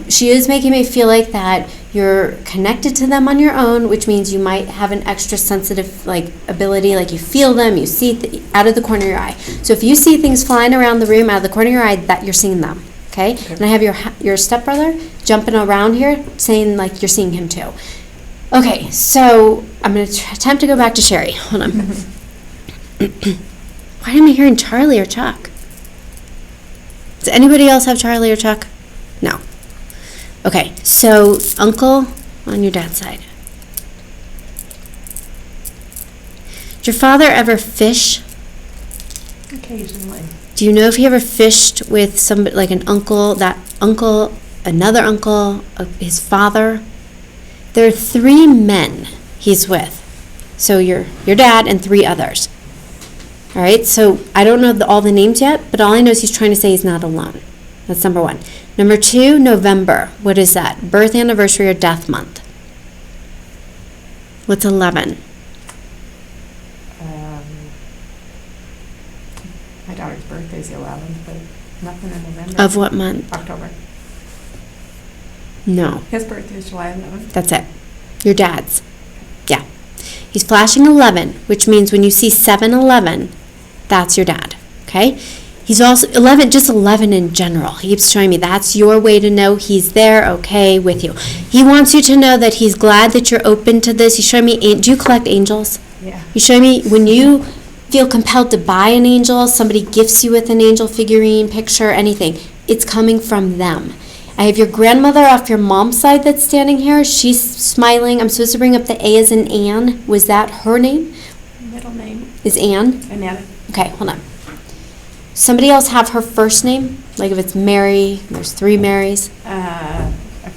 She is making me feel like that you're connected to them on your own, which means you might have an extra sensitive ability, like you feel them, you see out of the corner of your eye. So if you see things flying around the room out of the corner of your eye, that you're seeing them. Okay? And I have your stepbrother jumping around here saying like you're seeing him too. Okay, so I'm going to attempt to go back to Sherry. Hold on. Why am I hearing Charlie or Chuck? Does anybody else have Charlie or Chuck? No. Okay, so uncle on your dad's side. Did your father ever fish? Occasionally. Do you know if he ever fished with somebody, like an uncle, another uncle, his father? There are 3 men he's with. So your dad and 3 others. All right, so I don't know all the names yet, but all I know is he's trying to say he's not alone. That's number 1. Number 2, November. What is that? Birth anniversary or death month? What's 11? My daughter's birthday's the 11th, but nothing in November. Of what month? October. No, His birthday's July 11th. that's it. Your dad's. Yeah. He's flashing 11, which means when you see 7-11, that's your dad. Okay? He's also 11, just 11 in general. He keeps showing me that's your way to know he's there, okay, with you. He wants you to know that he's glad that you're open to this. He's showing me, do you collect angels? Yeah. You show me when you feel compelled to buy an angel, somebody gifts you with an angel figurine, picture, anything, it's coming from them. I have your grandmother off your mom's side that's standing here. She's smiling. I'm supposed to bring up the A as in Anne. Was that her name? Middle name, Is Anne? Annette. Okay, hold on. Somebody else have her first name? Like if it's Mary, there's 3 Marys. A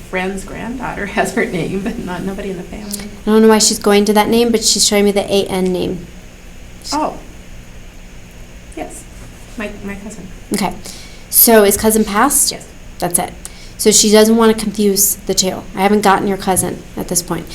friend's granddaughter has her name, but nobody in the family. I don't know why she's going to that name, but she's showing me the A-N name. Oh. Yes. My cousin. Okay. So is cousin passed? Yes. That's it. So she doesn't want to confuse the 2. I haven't gotten your cousin at this point.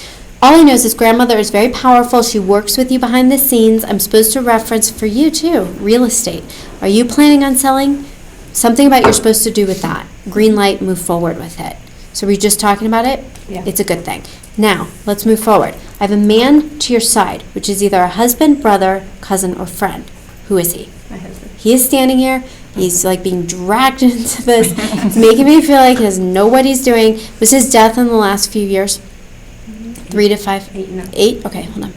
All I know is this grandmother is very powerful. She works with you behind the scenes. I'm supposed to reference for you too, real estate. Are you planning on selling? Something about you're supposed to do with that. Green light, move forward with it. So we're just talking about it? Yeah. It's a good thing. Now, let's move forward. I have a man to your side, which is either a husband, brother, cousin, or friend. Who is he? My husband. He is standing here. He's like being dragged into this. It's making me feel like he doesn't know what he's doing. Was his death in the last few years? 3 to 5? 8 now. 8? Okay, hold on.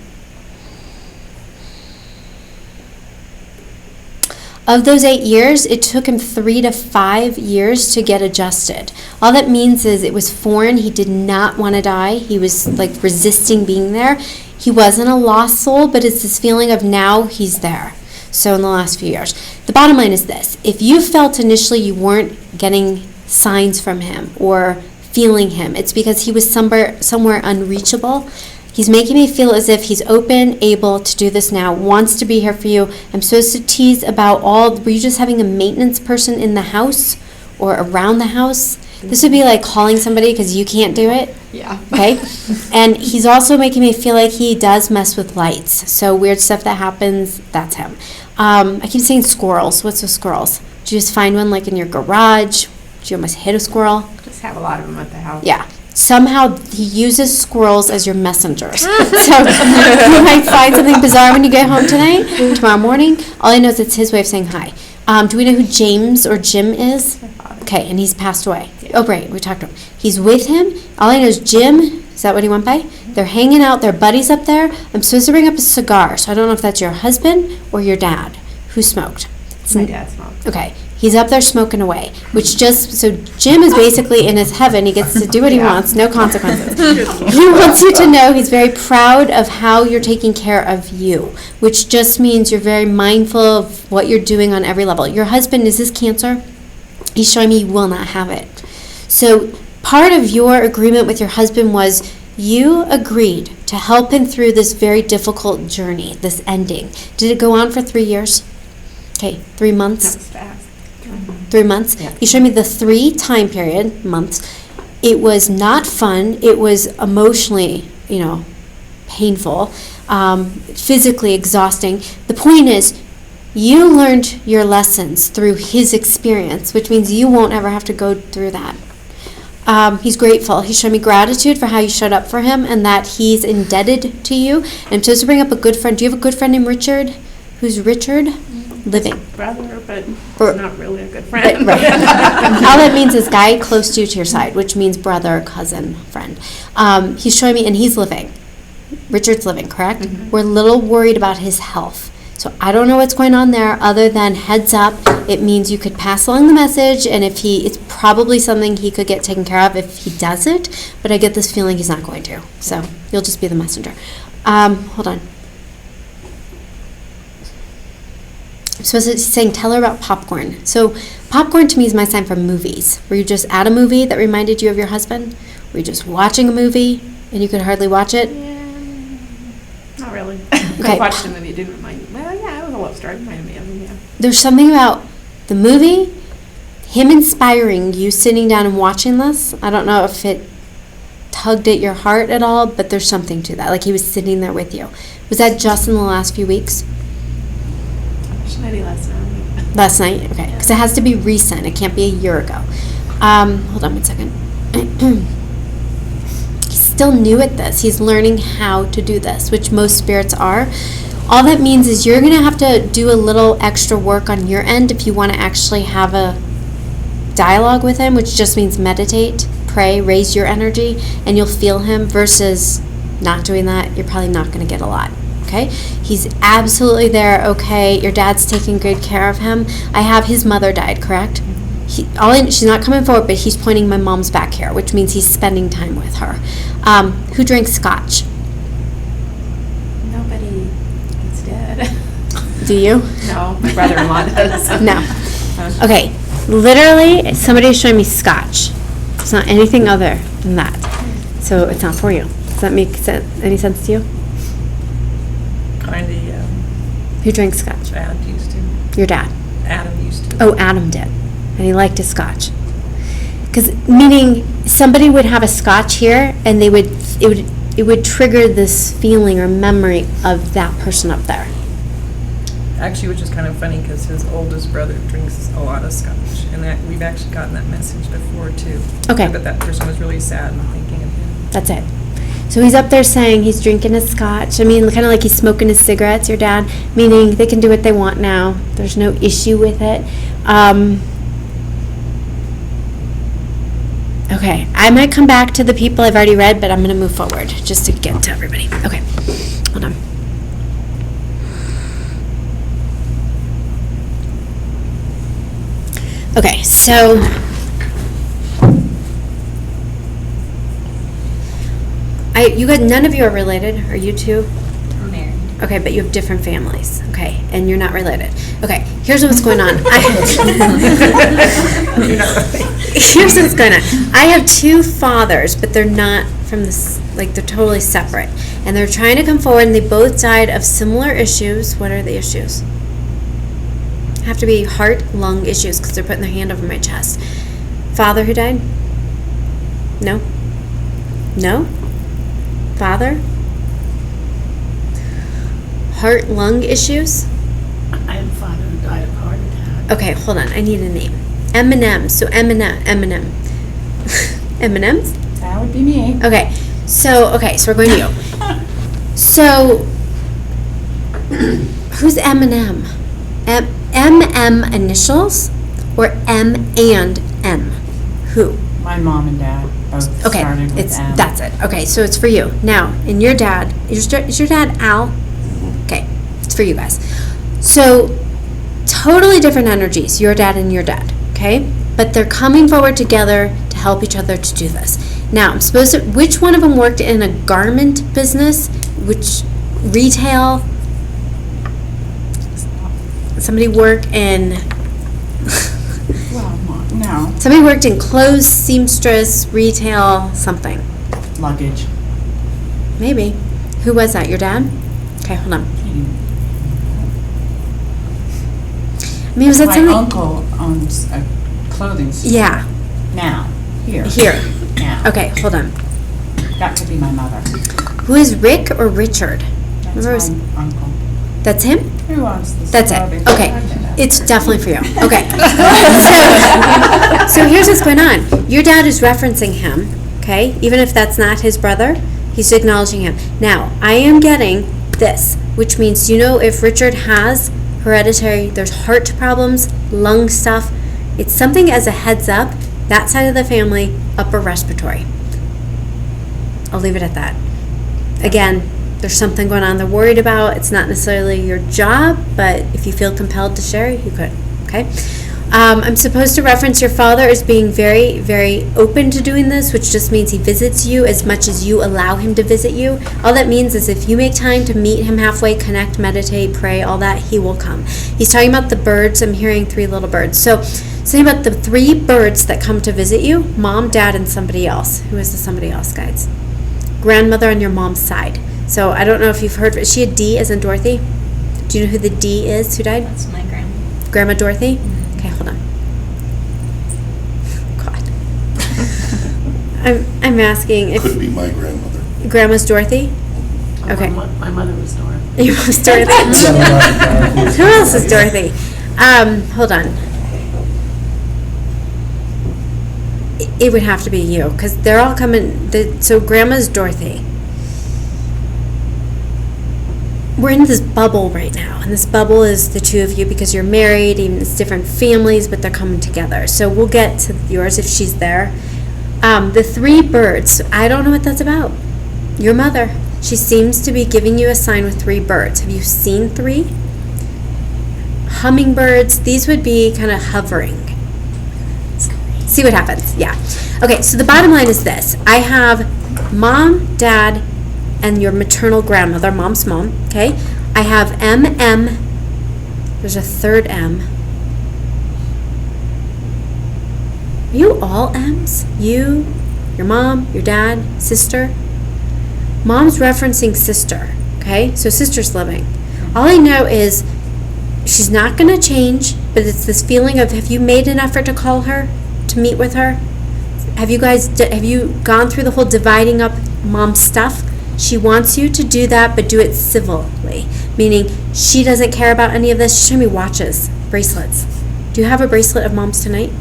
Of those 8 years, it took him 3 to 5 years to get adjusted. All that means is it was foreign. He did not want to die. He was like resisting being there. He wasn't a lost soul, but it's this feeling of now he's there. So in the last few years. The bottom line is this. If you felt initially you weren't getting signs from him or feeling him, it's because he was somewhere unreachable. He's making me feel as if he's open, able to do this now, wants to be here for you. I'm supposed to tease about were you just having a maintenance person in the house or around the house? This would be like calling somebody because you can't do it. Yeah. Okay? And he's also making me feel like he does mess with lights. So weird stuff that happens, that's him. I keep saying squirrels. What's with squirrels? Did you just find one like in your garage? Did you almost hit a squirrel? Just have a lot of them at the house. Yeah. Somehow he uses squirrels as your messengers. So you might find something bizarre when you get home tonight, tomorrow morning. All I know is it's his way of saying hi. Do we know who James or Jim is? My father. Okay, and he's passed away. Yeah. Oh, great, we talked to him. He's with him. All I know is Jim, is that what he went by? They're hanging out, they're buddies up there. I'm supposed to bring up a cigar, so I don't know if that's your husband or your dad who smoked. My dad smoked. Okay, He's up there smoking away, which so Jim is basically in his heaven. He gets to do what he wants, no consequences. He wants you to know he's very proud of how you're taking care of you, which just means you're very mindful of what you're doing on every level. Your husband, is this cancer? He's showing me he will not have it. So part of your agreement with your husband was you agreed to help him through this very difficult journey, this ending. Did it go on for 3 years? Okay, 3 months. That was fast. 3 months. Yeah. He showed me the 3 time period, months. It was not fun. It was emotionally, painful, physically exhausting. The point is, you learned your lessons through his experience, which means you won't ever have to go through that. He's grateful. He showed me gratitude for how you showed up for him and that he's indebted to you. And I'm supposed to bring up a good friend. Do you have a good friend named Richard? Who's Richard? Living. Brother, but Or- not really a good But, friend. right. All that means is guy close to your side, which means brother, cousin, friend. He's showing me, and he's living. Richard's living, correct? Mhm. We're a little worried about his health. So I don't know what's going on there other than heads up. It means you could pass along the message, and it's probably something he could get taken care of if he does it, but I get this feeling he's not going to. So you'll just be the messenger. Hold on. I'm supposed to saying, tell her about popcorn. So popcorn to me is my sign for movies. Were you just at a movie that reminded you of your husband? Were you just watching a movie and you could hardly watch it? Yeah, not really. Okay. I watched a movie, it didn't remind me. Well, yeah, it was a love story, reminded me of him, yeah. There's something about the movie, him inspiring you sitting down and watching this. I don't know if it tugged at your heart at all, but there's something to that. Like he was sitting there with you. Was that just in the last few weeks? Maybe last night. Last night? Okay. Because it has to be recent. It can't be a year ago. Hold on 1 second. He's still new at this. He's learning how to do this, which most spirits are. All that means is you're going to have to do a little extra work on your end if you want to actually have a dialogue with him, which just means meditate, pray, raise your energy, and you'll feel him versus not doing that. You're probably not going to get a lot. Okay, he's absolutely there. Okay, your dad's taking good care of him. I have his mother died, correct? She's not coming forward, but he's pointing my mom's back here, which means he's spending time with her. Who drinks scotch? Nobody is dead. Do you? No, my brother-in-law does. No. Okay, literally, somebody's showing me scotch. It's not anything other than that. So it's not for you. Does that make any sense to you? Kind of, yeah. Who drinks scotch? Dad used to. Your dad. Adam used to. Oh, Adam did. And he liked his scotch. Because, meaning, somebody would have a scotch here, and it would trigger this feeling or memory of that person up there. Actually, which is kind of funny because his oldest brother drinks a lot of scotch, and that we've actually gotten that message before too. Okay. But that person was really sad and thinking of him. That's it. So he's up there saying he's drinking his scotch. I mean, kind of like he's smoking his cigarettes, your dad, meaning they can do what they want now. There's no issue with it. Okay, I might come back to the people I've already read, but I'm going to move forward just to get to everybody. Okay, hold on. Okay, so none of you are related, are you two? I'm married. Okay, but you have different families. Okay, and you're not related. Okay, here's what's going on. Here's what's going on. I have 2 fathers, but they're not from this, like they're totally separate. And they're trying to come forward, and they both died of similar issues. What are the issues? Have to be heart, lung issues because they're putting their hand over my chest. Father who died? No? No? Father? Heart, lung issues? I have a father who died of heart attack. Okay, hold on. I need a name. M&M. So Eminem. M&M's? That would be me. Okay. So we're going to you. So, who's M&M? M initials or M and M? Who? My mom and dad both Okay, started with M. that's it. Okay, so it's for you. Now, and your dad, is your dad Al? Okay, it's for you guys. So, totally different energies, your dad and your dad, okay? But they're coming forward together to help each other to do this. Now, I'm supposed to, which one of them worked in a garment business? Which retail? Somebody worked in, Well, no, somebody worked in clothes, seamstress, retail, something. luggage. Maybe. Who was that? Your dad? Okay, hold on. I mean, was that My something? uncle owns a clothing store Yeah, now, here. here. Now. Okay, hold on. That could be my mother. Who is Rick or Richard? That's Remember his- my uncle. That's him? Who owns this? That's clothing? it. Okay. It's definitely for you. Okay. So here's what's going on. Your dad is referencing him, okay? Even if that's not his brother, he's acknowledging him. Now, I am getting this, which means, you know, if Richard has hereditary, there's heart problems, lung stuff, it's something as a heads up, that side of the family, upper respiratory. I'll leave it at that. Again, there's something going on they're worried about. It's not necessarily your job, but if you feel compelled to share, you could, okay? I'm supposed to reference your father as being very, very open to doing this, which just means he visits you as much as you allow him to visit you. All that means is if you make time to meet him halfway, connect, meditate, pray, all that, he will come. He's talking about the birds. I'm hearing 3 little birds. So, saying about the 3 birds that come to visit you, mom, dad, and somebody else. Who is the somebody else, guys? Grandmother on your mom's side. So I don't know if you've heard, is she a D as in Dorothy? Do you know who the D is who died? That's my grandma. Grandma Dorothy? Okay, hold on. God. I'm asking if Could be my grandmother. Grandma's Dorothy? Okay. My mother was Nora. Your mom's Dorothy? Who else is Dorothy? Hold on. It would have to be you, because they're all coming, so Grandma's Dorothy. We're in this bubble right now, and this bubble is the 2 of you because you're married, even it's different families, but they're coming together. So we'll get to yours if she's there. The 3 birds, I don't know what that's about. Your mother, she seems to be giving you a sign with 3 birds. Have you seen 3? Hummingbirds, these would be kind of hovering. See what happens, yeah. Okay, so the bottom line is this. I have mom, dad, and your maternal grandmother, mom's mom, okay? I have MM, there's a 3rd M. Are you all M's? You, your mom, your dad, sister? Mom's referencing sister, okay? So sister's living. All I know is she's not gonna change, but it's this feeling of, have you made an effort to call her, to meet with her? Have you guys, have you gone through the whole dividing up mom's stuff? She wants you to do that, but do it civilly, meaning she doesn't care about any of this. She's showing me watches, bracelets. Do you have a bracelet of mom's tonight?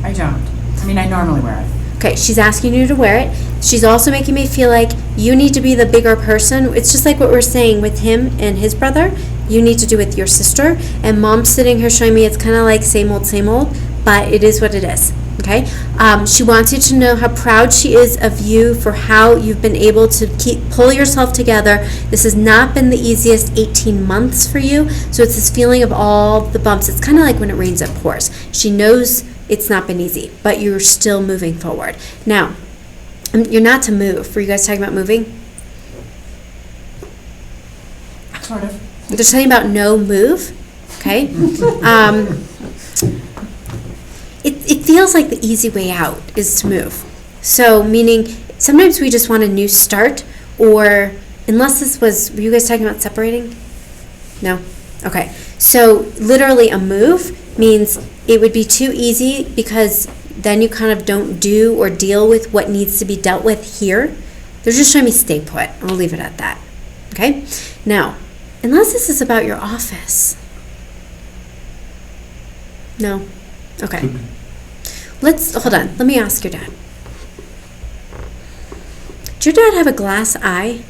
I don't. I mean, I normally wear it. Okay, she's asking you to wear it. She's also making me feel like you need to be the bigger person. It's just like what we're saying with him and his brother. You need to do with your sister. And mom's sitting here showing me it's kind of like same old, but it is what it is. Okay? She wants you to know how proud she is of you for how you've been able to pull yourself together. This has not been the easiest 18 months for you. So it's this feeling of all the bumps. It's kind of like when it rains, it pours. She knows it's not been easy, but you're still moving forward. Now, you're not to move. Were you guys talking about moving? Sort of. They're talking about no move. Okay? It feels like the easy way out is to move. So, meaning sometimes we just want a new start, or unless this was, were you guys talking about separating? No? Okay. So, literally a move means it would be too easy because then you kind of don't do or deal with what needs to be dealt with here. They're just showing me stay put. I'll leave it at that. Okay? Now, unless this is about your office. No? Okay. Hold on. Let me ask your dad. Did your dad have a glass eye?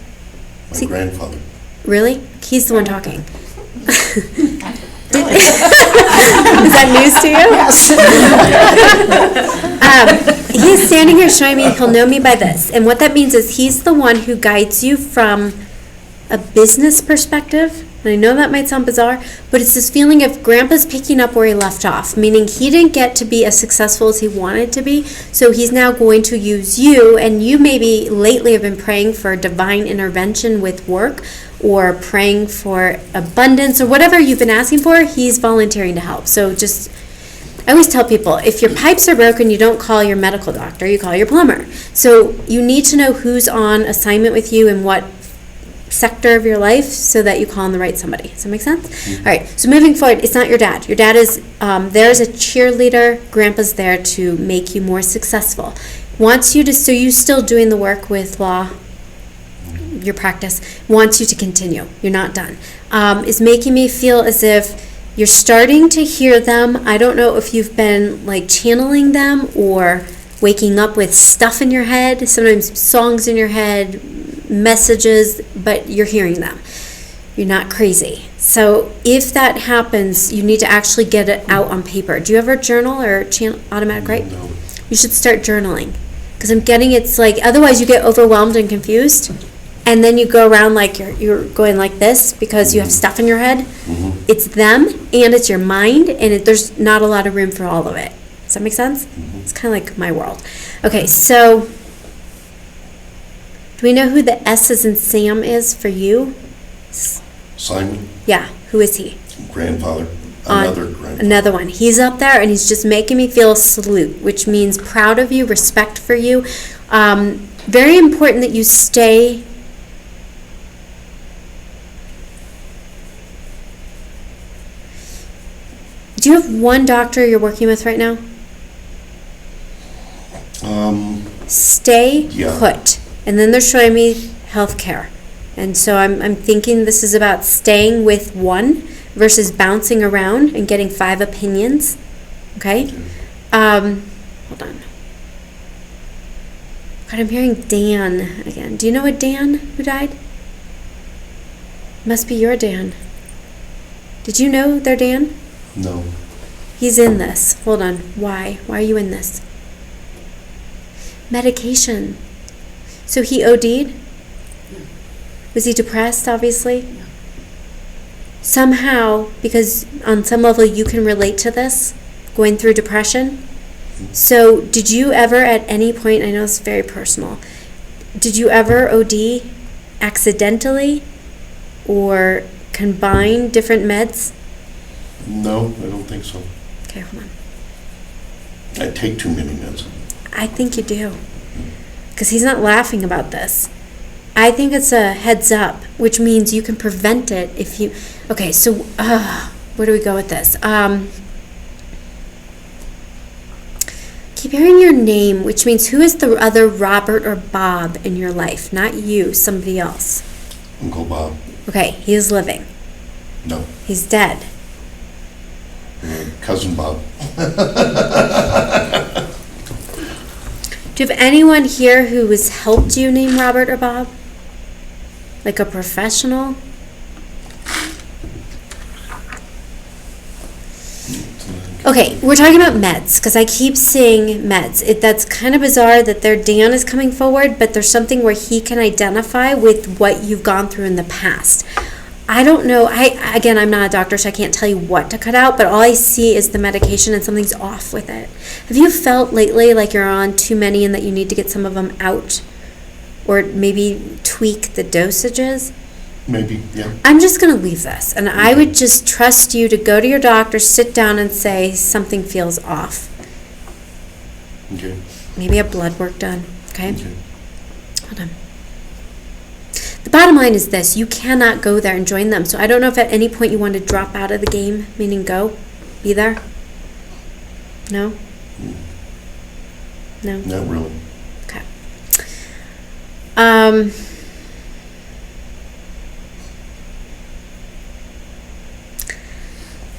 My grandfather. Really? He's the one talking. Is that news to you? Yes. He's standing here showing me he'll know me by this. And what that means is he's the one who guides you from a business perspective And I know that might sound bizarre, but it's this feeling of grandpa's picking up where he left off, meaning he didn't get to be as successful as he wanted to be, so he's now going to use you, and you maybe lately have been praying for divine intervention with work, or praying for abundance, or whatever you've been asking for, he's volunteering to help. So just, I always tell people, if your pipes are broken, you don't call your medical doctor, you call your plumber. So you need to know who's on assignment with you and what sector of your life so that you call on the right somebody. Does that make sense? All right, so moving forward, it's not your dad. Your dad is there as a cheerleader. Grandpa's there to make you more successful. Wants you to, so you still doing the work with law, your practice, wants you to continue. You're not done. Is making me feel as if you're starting to hear them. I don't know if you've been like channeling them or waking up with stuff in your head, sometimes songs in your head, messages, but you're hearing them. You're not crazy. So if that happens, you need to actually get it out on paper. Do you ever journal or automatic write? No. You should start journaling. Because I'm getting it's like, otherwise you get overwhelmed and confused. And then you go around like you're going like this because you have stuff in your head. Mhm. It's them and it's your mind, and there's not a lot of room for all of it. Does that make sense? It's kind of like my world. Okay, so do we know who the S is in Sam is for you? Simon, Yeah, who is he? grandfather, On- another grandfather. Another one. He's up there and he's just making me feel salute, which means proud of you, respect for you. Very important that you stay. Do you have one doctor you're working with right now? Stay Yeah. put. And then they're showing me healthcare. And so I'm thinking this is about staying with one versus bouncing around and getting 5 opinions. Okay? Hold on. God, I'm hearing Dan again. Do you know a Dan who died? Must be your Dan. Did you know their Dan? No, He's in this. Hold on. Why? Why are you in this? Medication. So he OD'd? Was he depressed, obviously? Somehow, because on some level you can relate to this, going through depression. So did you ever at any point, I know it's very personal, did you ever OD accidentally or combine different meds? no, I don't think so. Okay, hold on. I take too many meds. I think you do. Because he's not laughing about this. I think it's a heads up, which means you can prevent it if you... Okay, so where do we go with this? Keep hearing your name, which means who is the other Robert or Bob in your life? Not you, somebody else. Uncle Bob, Okay, he is living. no. He's dead. Cousin Bob. Do you have anyone here who has helped you named Robert or Bob? Like a professional? Okay, we're talking about meds, because I keep seeing meds. That's kind of bizarre that their Dan is coming forward, but there's something where he can identify with what you've gone through in the past. I don't know, again, I'm not a doctor, so I can't tell you what to cut out, but all I see is the medication and something's off with it. Have you felt lately like you're on too many and that you need to get some of them out? Or maybe tweak the dosages? Maybe, yeah. I'm just going to leave this, and I would just trust you to go to your doctor, sit down and say something feels off. Okay. Maybe a blood work done, okay? Okay. Hold on. The bottom line is this, you cannot go there and join them, so I don't know if at any point you want to drop out of the game, meaning go, be there? No? No? Not really. Okay.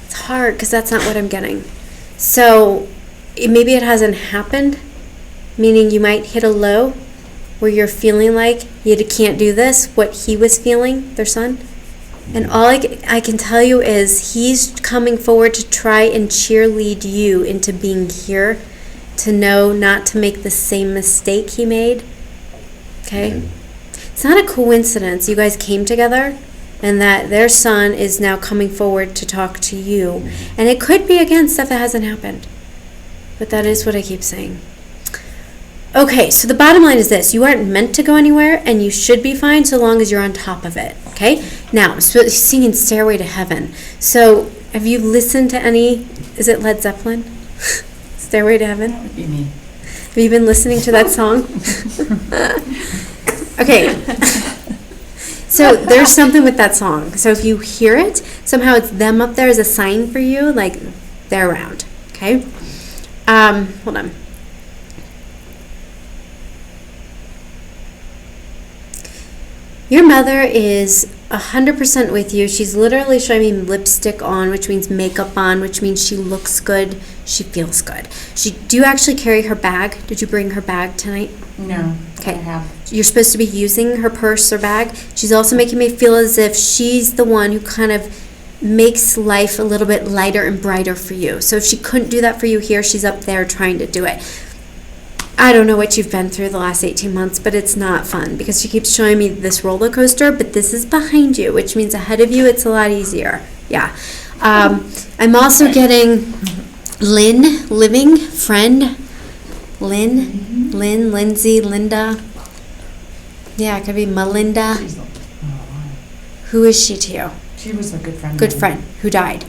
It's hard because that's not what I'm getting. So maybe it hasn't happened, meaning you might hit a low where you're feeling like you can't do this, what he was feeling, their son. And all I can tell you is he's coming forward to try and cheerlead you into being here, to know not to make the same mistake he made. Okay? It's not a coincidence you guys came together and that their son is now coming forward to talk to you. And it could be, again, stuff that hasn't happened. But that is what I keep saying. Okay, so the bottom line is this. You aren't meant to go anywhere, and you should be fine so long as you're on top of it, okay? Now, I'm singing Stairway to Heaven. So, have you listened to any, is it Led Zeppelin? Stairway to Heaven? That would be me. Have you been listening to that song? Okay. So there's something with that song. So if you hear it, somehow it's them up there as a sign for you, like they're around. Okay? Hold on. Your mother is 100% with you. She's literally showing me lipstick on, which means makeup on, which means she looks good, she feels good. Do you actually carry her bag? Did you bring her bag tonight? No, Okay. I have. You're supposed to be using her purse or bag. She's also making me feel as if she's the one who kind of makes life a little bit lighter and brighter for you. So if she couldn't do that for you here, she's up there trying to do it. I don't know what you've been through the last 18 months, but it's not fun because she keeps showing me this roller coaster, but this is behind you, which means ahead of you it's a lot easier. Yeah. I'm also getting Lynn, living, friend. Lynn, Lindsay, Linda. Yeah, it could be Melinda. Who is she to you? She was a good friend. Good friend who died.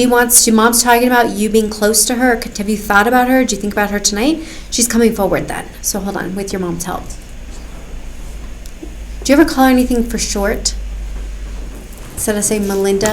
Mom's talking about you being close to her. Have you thought about her? Do you think about her tonight? She's coming forward then. So hold on, with your mom's help. Do you ever call her anything for short? Instead of saying Melinda?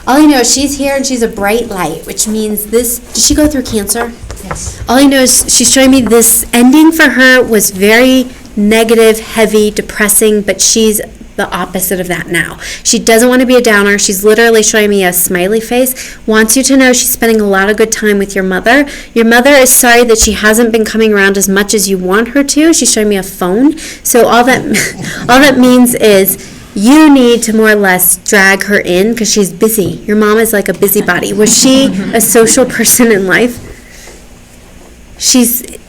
All I know is she's here and she's a bright light, which means this, did she go through cancer? Yes. All I know is she's showing me this ending for her was very negative, heavy, depressing, but she's the opposite of that now. She doesn't want to be a downer. She's literally showing me a smiley face. Wants you to know she's spending a lot of good time with your mother. Your mother is sorry that she hasn't been coming around as much as you want her to. She's showing me a phone. So all that means is you need to more or less drag her in because she's busy. Your mom is like a busybody. Was she a social person in life?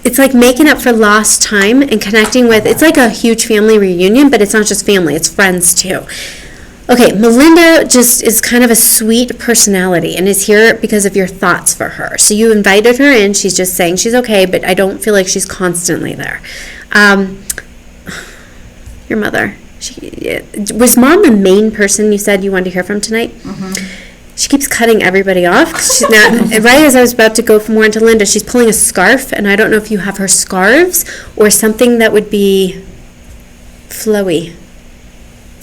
It's like making up for lost time and connecting with, it's like a huge family reunion, but it's not just family, it's friends too. Okay, Melinda just is kind of a sweet personality and is here because of your thoughts for her. So you invited her in, she's just saying she's okay, but I don't feel like she's constantly there. Your mother, was Mom the main person you said you wanted to hear from tonight? Mm-hmm. She keeps cutting everybody off. She's now, right as I was about to go more into Linda, she's pulling a scarf, and I don't know if you have her scarves or something that would be flowy.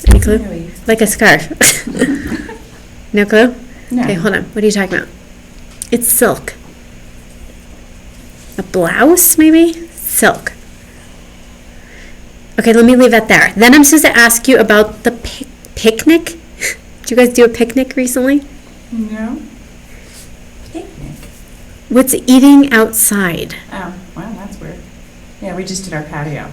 Any clue? Really? Like a scarf. No clue? No. Okay, hold on. What are you talking about? It's silk. A blouse, maybe? Silk. Okay, let me leave that there. Then I'm supposed to ask you about the picnic. Did you guys do a picnic recently? No. Picnic. What's eating outside? Oh, well, that's weird. Yeah, we just did our patio.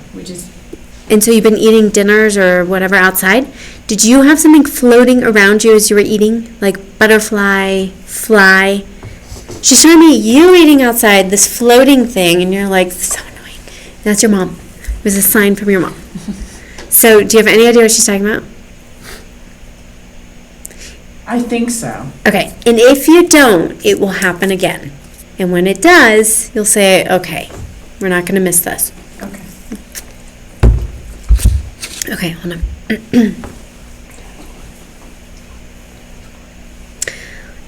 And so you've been eating dinners or whatever outside. Did you have something floating around you as you were eating? Like butterfly, fly? She's showing me you eating outside, this floating thing, and you're like, so annoying. And that's your mom. It was a sign from your mom. So do you have any idea what she's talking about? I think so. Okay, and if you don't, it will happen again. And when it does, you'll say, okay, we're not going to miss this. Okay. Okay, hold on.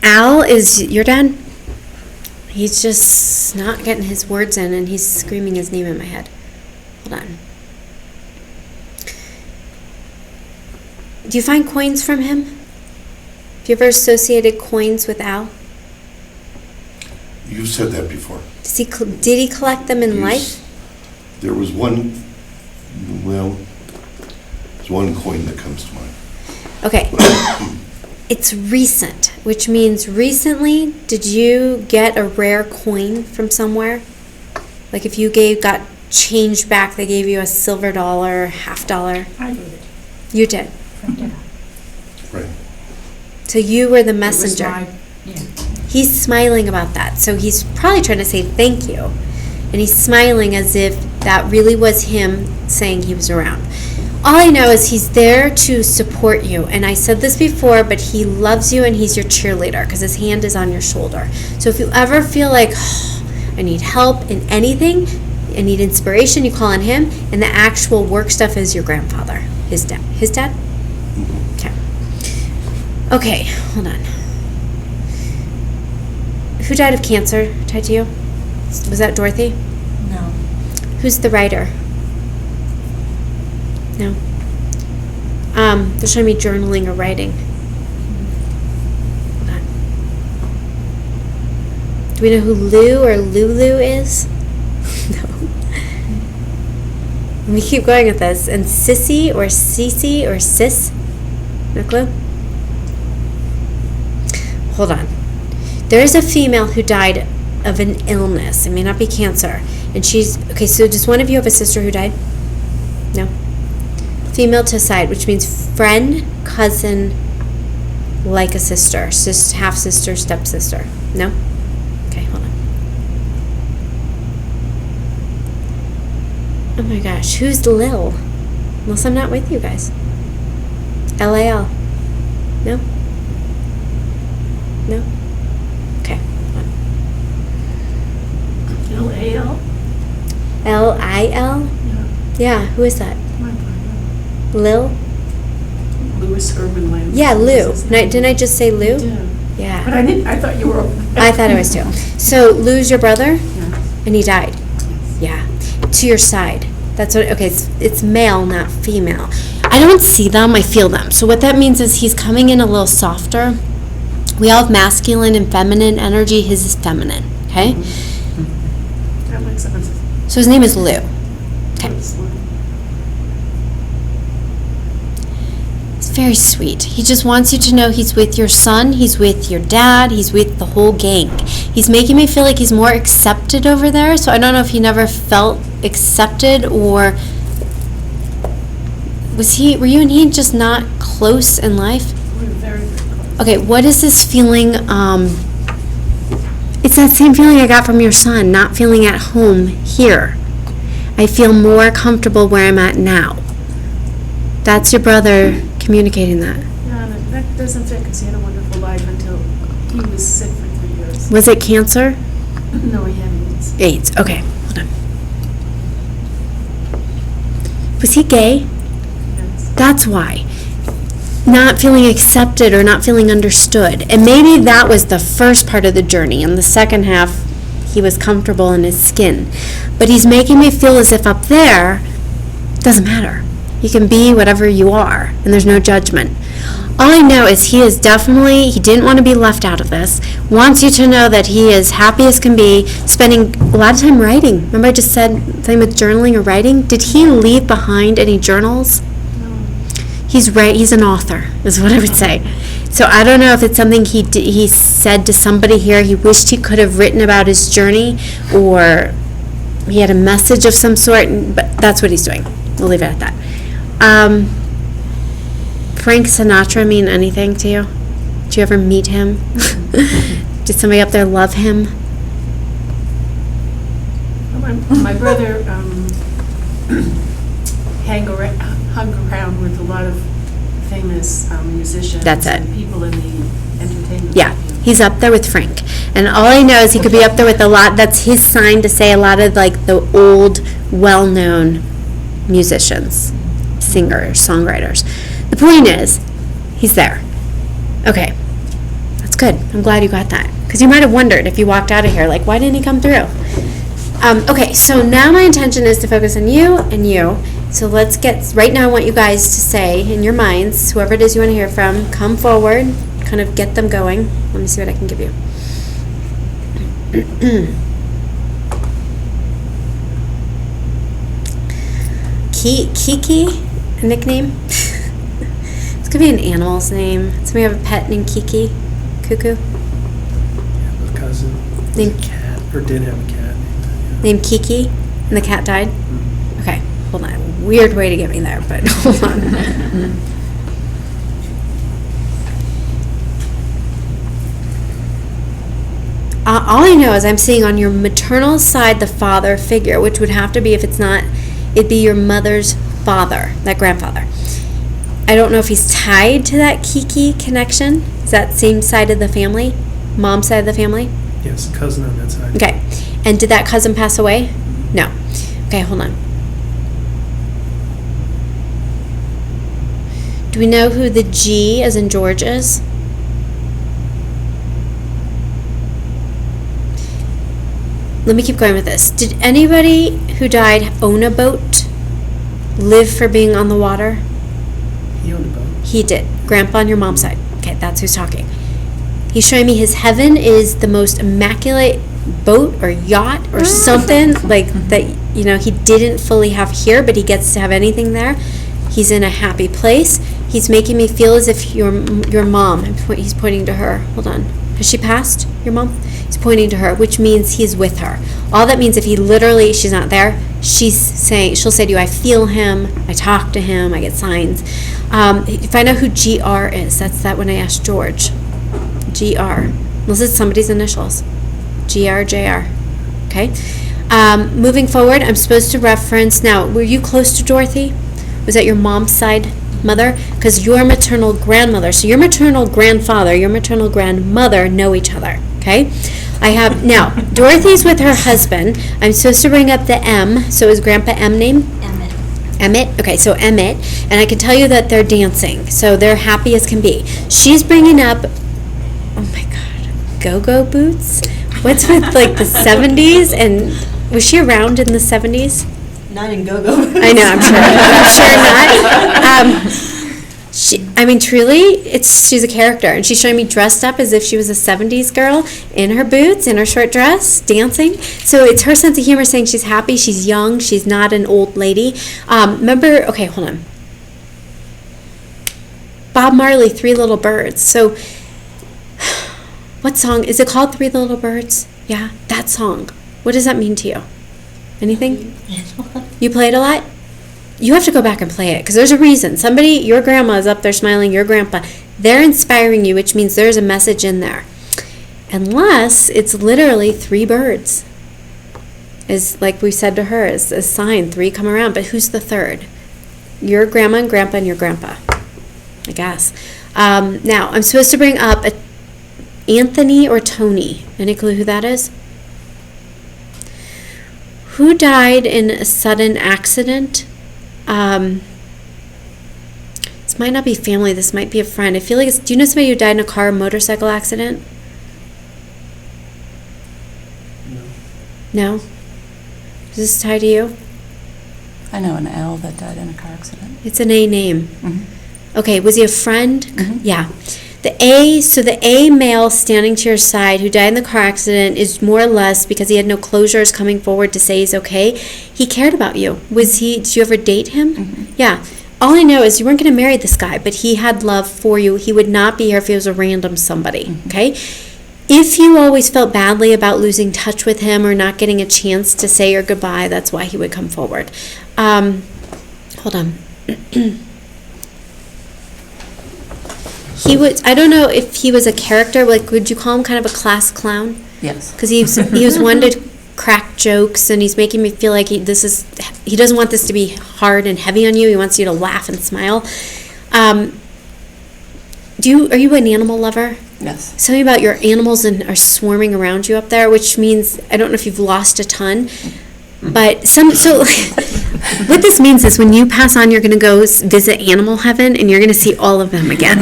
Al is your dad? He's just not getting his words in and he's screaming his name in my head. Hold on. Do you find coins from him? Have you ever associated coins with Al? You've said that before. Did he collect them in life? There was one, well, there's one coin that comes to mind. Okay. It's recent, which means recently, did you get a rare coin from somewhere? Like if you got change back, they gave you a silver dollar, $50. I did it. You did. Yeah. Right. So you were the It was messenger. yeah. He's smiling about that. So he's probably trying to say thank you. And he's smiling as if that really was him saying he was around. All I know is he's there to support you. And I said this before, but he loves you and he's your cheerleader because his hand is on your shoulder. So if you ever feel like, I need help in anything, I need inspiration, you call on him. And the actual work stuff is your grandfather, his dad. His dad? Okay. Okay, hold on. Who died of cancer? Tied to you? Was that Dorothy? No. Who's the writer? No. They're showing me journaling or writing. Hold on. Do we know who Lou or Lulu is? No. Let me keep going with this. And Sissy or Cece or Sis? No clue? Hold on. There is a female who died of an illness. It may not be cancer. And she's, okay, so does one of you have a sister who died? No? Female to side, which means friend, cousin, like a sister, half sister, stepsister. No? Okay, hold on. Oh my gosh, who's Lil? Unless I'm not with you guys. LAL. No? No? Okay, hold on. L-A-L? Lil? Yeah, who is that? My brother. Lil? Louis Urban Land. Yeah, Lou. Didn't I just say Lou? Yeah. Yeah. But I thought you were. I thought it was too. So Lou's your brother, Yeah. and he died. Yeah, to your side. That's what. Okay, it's male, not female. I don't see them. I feel them. So what that means is he's coming in a little softer. We all have masculine and feminine energy. His is feminine. Okay. That makes sense. So his name is Lou. Okay. It's very sweet. He just wants you to know he's with your son, he's with your dad, he's with the whole gang. He's making me feel like he's more accepted over there, so I don't know if he never felt accepted or were you and he just not close in life? We're very, very close. Okay, what is this feeling? It's that same feeling I got from your son, not feeling at home here. I feel more comfortable where I'm at now. That's your brother communicating that. Yeah, that doesn't fit because he had a wonderful life until he was sick for 3 years. Was it cancer? No, he had AIDS. AIDS. Okay, hold on. Was he gay? Yes. That's why. Not feeling accepted or not feeling understood. And maybe that was the first part of the journey. And the second half, he was comfortable in his skin. But he's making me feel as if up there, doesn't matter. You can be whatever you are, and there's no judgment. All I know is he didn't want to be left out of this, wants you to know that he is happy as can be, spending a lot of time writing. Remember I just said something with journaling or writing? Did he leave behind any journals? He's an author, is what I would say. So I don't know if it's something he said to somebody here he wished he could have written about his journey, or he had a message of some sort, but that's what he's doing. We'll leave it at that. Frank Sinatra mean anything to you? Did you ever meet him? Did somebody up there love him? My brother hung around with a lot of famous musicians. That's it. And people in the entertainment. Yeah, field. he's up there with Frank. And all I know is he could be up there with a lot, that's his sign to say a lot of like the old, well-known musicians, singers, songwriters. The point is, he's there. Okay, that's good. I'm glad you got that. Because you might have wondered if you walked out of here, like, why didn't he come through? Okay, so now my intention is to focus on you and you. So let's right now I want you guys to say in your minds, whoever it is you want to hear from, come forward, kind of get them going. Let me see what I can give you. Kiki, a nickname? This could be an animal's name. Somebody have a pet named Kiki? Cuckoo? A cousin, Named, cat, or did have a cat. named Kiki, and the cat died? Okay, hold on. Weird way to get me there, but hold on. All I know is I'm seeing on your maternal side the father figure, which would have to be, if it's not, it'd be your mother's father, that grandfather. I don't know if he's tied to that Kiki connection. Is that same side of the family? Mom's side of the family? Yes, cousin on that side. Okay. And did that cousin pass away? No. Okay, hold on. Do we know who the G as in George is? Let me keep going with this. Did anybody who died own a boat? Live for being on the water? He owned a boat. He did. Grandpa on your mom's side. Okay, that's who's talking. He's showing me his heaven is the most immaculate boat or yacht or something like that, you know, he didn't fully have here, but he gets to have anything there. He's in a happy place. He's making me feel as if your mom, he's pointing to her. Hold on. Has she passed, your mom? He's pointing to her, which means he's with her. All that means if he literally, she's not there, she'll say to you, I feel him, I talk to him, I get signs. Find out who GR is. That's that when I asked George. GR. Unless it's somebody's initials. GR, JR. Okay? Moving forward, I'm supposed to reference, now, were you close to Dorothy? Was that your mom's side mother? Because your maternal grandmother, so your maternal grandfather, your maternal grandmother know each other. Okay? I have, now, Dorothy's with her husband. I'm supposed to bring up the M. So is Grandpa M name? Emmett. Okay, so Emmett. And I can tell you that they're dancing. So they're happy as can be. She's bringing up, oh my God, go-go boots? What's with like the 70s? And was she around in the 70s? Not in go-go. I know, I'm sure not. I mean, truly, she's a character, and she's showing me dressed up as if she was a 70s girl in her boots, in her short dress, dancing. So it's her sense of humor saying she's happy, she's young, she's not an old lady. Remember, okay, hold on. Bob Marley, Three Little Birds. So what song, is it called Three Little Birds? Yeah, that song. What does that mean to you? Anything? You play it a lot? You have to go back and play it because there's a reason. Somebody, your grandma is up there smiling, your grandpa, they're inspiring you, which means there's a message in there. Unless it's literally three birds. Is like we said to her, is a sign, three come around, but who's the third? Your grandma and grandpa and your grandpa, I guess. Now, I'm supposed to bring up Anthony or Tony. Any clue who that is? Who died in a sudden accident? This might not be family, this might be a friend. I feel like do you know somebody who died in a car or motorcycle accident? No? Does this tie to you? I know an L that died in a car accident. It's an A name. Mm-hmm. Okay, was he a friend? Mhm. Yeah. The A male standing to your side who died in the car accident is more or less because he had no closures coming forward to say he's okay. He cared about you. Did you ever date him? Mhm. Yeah. All I know is you weren't going to marry this guy, but he had love for you. He would not be here if he was a random somebody, okay? If you always felt badly about losing touch with him or not getting a chance to say your goodbye, that's why he would come forward. Hold on. He was, I don't know if he was a character, like would you call him kind of a class clown? Yes. Because he was one to crack jokes, and he's making me feel like he doesn't want this to be hard and heavy on you. He wants you to laugh and smile. Are you an animal lover? Yes. Tell me about your animals are swarming around you up there, which means I don't know if you've lost a ton, but what this means is when you pass on, you're going to go visit animal heaven, and you're going to see all of them again,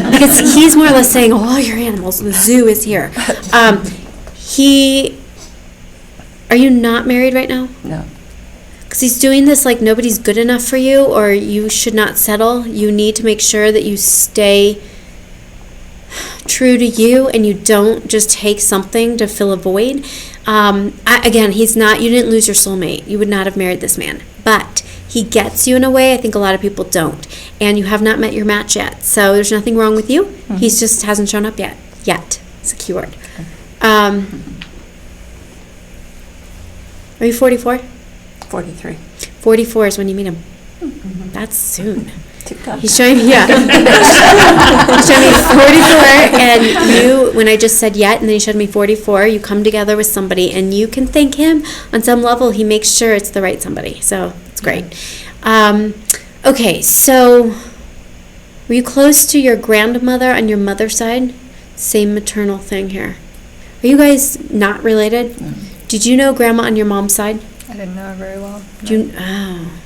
because he's more or less saying, "Oh, all your animals, the zoo is here." Are you not married right now? No. Because he's doing this like nobody's good enough for you, or you should not settle. You need to make sure that you stay true to you and you don't just take something to fill a void. Again, you didn't lose your soulmate. You would not have married this man. But he gets you in a way I think a lot of people don't. And you have not met your match yet. So there's nothing wrong with you. Mm-hmm. He just hasn't shown up yet. Secured. Are you 44? 43. 44 is when you meet him. That's soon. TikTok. He's showing me, yeah. He's showing me 44, and when I just said yet, and then he showed me 44, you come together with somebody, and you can thank him on some level. He makes sure it's the right somebody, so it's great. Okay, so were you close to your grandmother on your mother's side? Same maternal thing here. Are you guys not related? Did you know grandma on your mom's side? I didn't know her very well. Do you, oh.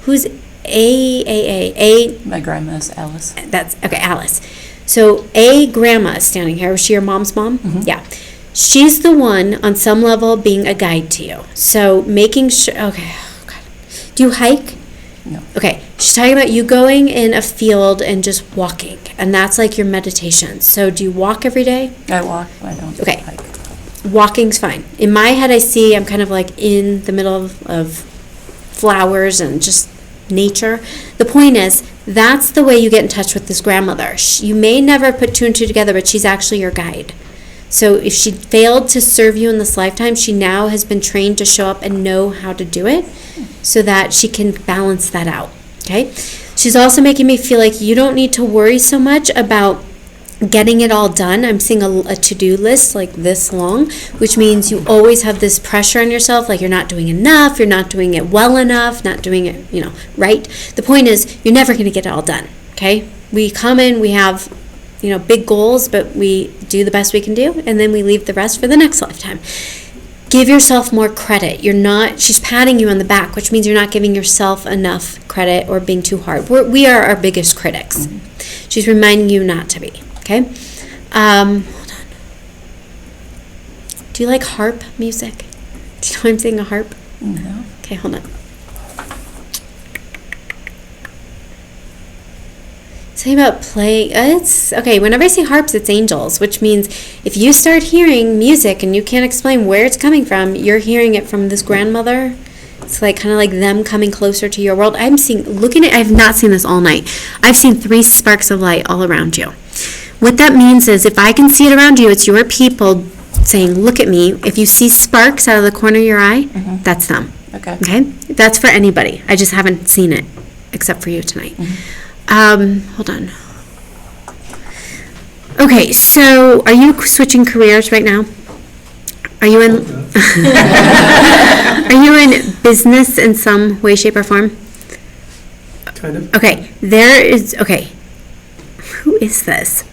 Who's A? My grandma's Alice. That's, okay, Alice. So A grandma is standing here. Was she your mom's mom? Mhm. Yeah. She's the one on some level being a guide to you. So making sure, okay, oh God. Do you hike? No. Okay, she's talking about you going in a field and just walking, and that's like your meditation. So do you walk every day? I walk, I don't Okay. hike. Walking's fine. In my head, I see I'm kind of like in the middle of flowers and just nature. The point is, that's the way you get in touch with this grandmother. You may never put two and two together, but she's actually your guide. So if she failed to serve you in this lifetime, she now has been trained to show up and know how to do it so that she can balance that out, okay? She's also making me feel like you don't need to worry so much about getting it all done. I'm seeing a to-do list like this long, which means you always have this pressure on yourself, like you're not doing enough, you're not doing it well enough, not doing it, right. The point is, you're never going to get it all done, okay? We come in, we have, big goals, but we do the best we can do, and then we leave the rest for the next lifetime. Give yourself more credit. She's patting you on the back, which means you're not giving yourself enough credit or being too hard. We are our biggest critics. Mm-hmm. She's reminding you not to be. Okay. Hold on. Do you like harp music? Do you know I'm saying a harp? No. Okay, hold on. Something about play. It's okay. Whenever I see harps, it's angels, which means if you start hearing music and you can't explain where it's coming from, you're hearing it from this grandmother. It's like kind of like them coming closer to your world. I've not seen this all night. I've seen 3 sparks of light all around you. What that means is if I can see it around you, it's your people saying, look at me. If you see sparks out of the corner of your eye, that's them. Okay. Okay? That's for anybody. I just haven't seen it except for you tonight. Hold on. Okay, so are you switching careers right now? Are you in Are you in business in some way, shape, or form? Kind of. Okay, who is this?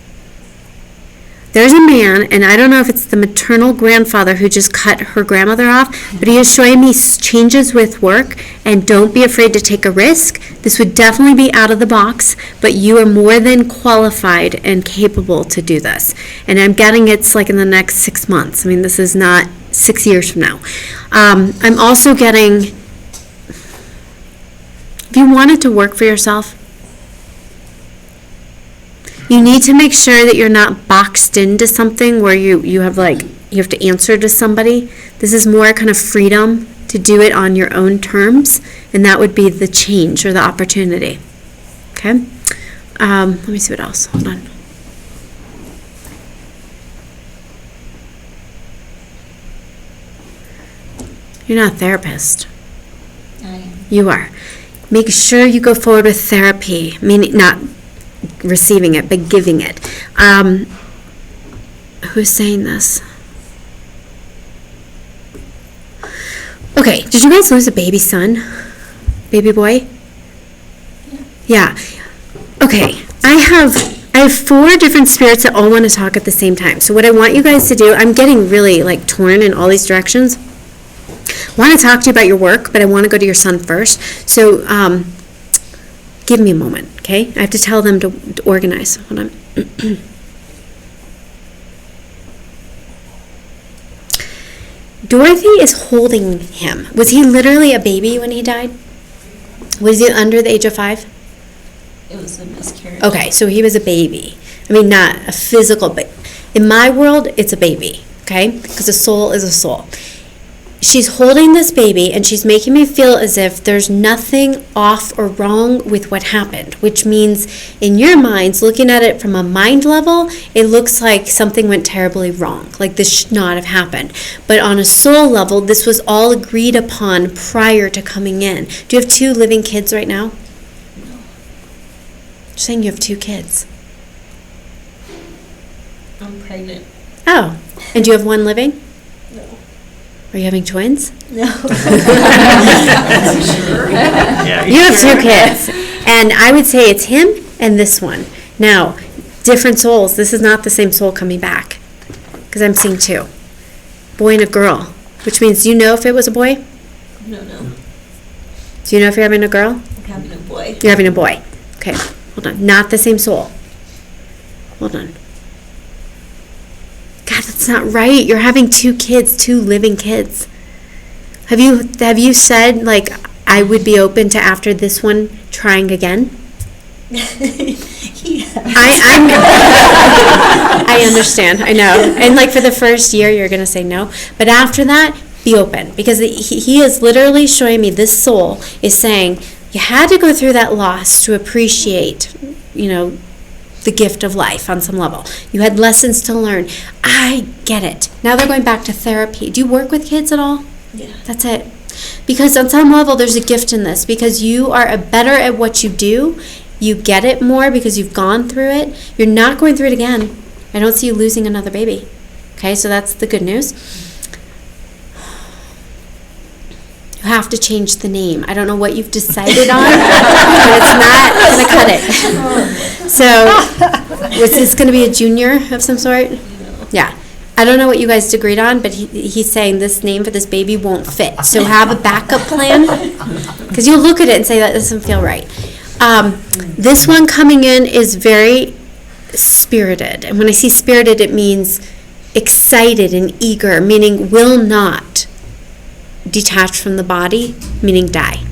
There's a man, and I don't know if it's the maternal grandfather who just cut her grandmother off, but he is showing me changes with work, and don't be afraid to take a risk. This would definitely be out of the box, but you are more than qualified and capable to do this. And I'm getting it's like in the next 6 months. I mean, this is not 6 years from now. I'm also getting, if you wanted to work for yourself, you need to make sure that you're not boxed into something where you have to answer to somebody. This is more kind of freedom to do it on your own terms, and that would be the change or the opportunity. Okay? Let me see what else. Hold on. You're not a therapist. I am. You are. Make sure you go forward with therapy, meaning not receiving it, but giving it. Who's saying this? Okay, did you guys lose a baby son? Baby boy? Yeah. Okay, I have 4 different spirits that all want to talk at the same time. So what I want you guys to do, I'm getting really torn in all these directions. I want to talk to you about your work, but I want to go to your son first. So give me a moment, okay? I have to tell them to organize. Hold on. Dorothy is holding him. Was he literally a baby when he died? Was he under the age of 5? It was a miscarriage. Okay, so he was a baby. I mean, not a physical, but in my world, it's a baby, okay? Because a soul is a soul. She's holding this baby, and she's making me feel as if there's nothing off or wrong with what happened, which means in your minds, looking at it from a mind level, it looks like something went terribly wrong, like this should not have happened. But on a soul level, this was all agreed upon prior to coming in. Do you have 2 living kids right now? No. You're saying you have 2 kids. I'm pregnant. Oh, and do you have 1 living? No. Are you having twins? No. You have two kids, and I would say it's him and this one. Now, different souls. This is not the same soul coming back, because I'm seeing two, boy and a girl, which means you know if it was a boy. No. Do you know if you're having a girl? I'm having a boy. You're having a boy. Okay, hold on. Not the same soul. Hold on. God, that's not right. You're having two kids, two living kids. Have you said, like, I would be open to, after this one, trying again? I understand. I know. And like for the first year, you're going to say no. But after that, be open. Because he is literally showing me, this soul is saying, you had to go through that loss to appreciate, the gift of life on some level. You had lessons to learn. I get it. Now they're going back to therapy. Do you work with kids at all? Yeah. That's it. Because on some level, there's a gift in this. Because you are better at what you do. You get it more because you've gone through it. You're not going through it again. I don't see you losing another baby. Okay, so that's the good news. You have to change the name. I don't know what you've decided on, but it's not going to cut it. So, was this going to be a junior of some sort? Yeah. I don't know what you guys agreed on, but he's saying this name for this baby won't fit. So have a backup plan, because you'll look at it and say that doesn't feel right. This one coming in is very spirited. And when I see spirited, it means excited and eager, meaning will not detach from the body, meaning die.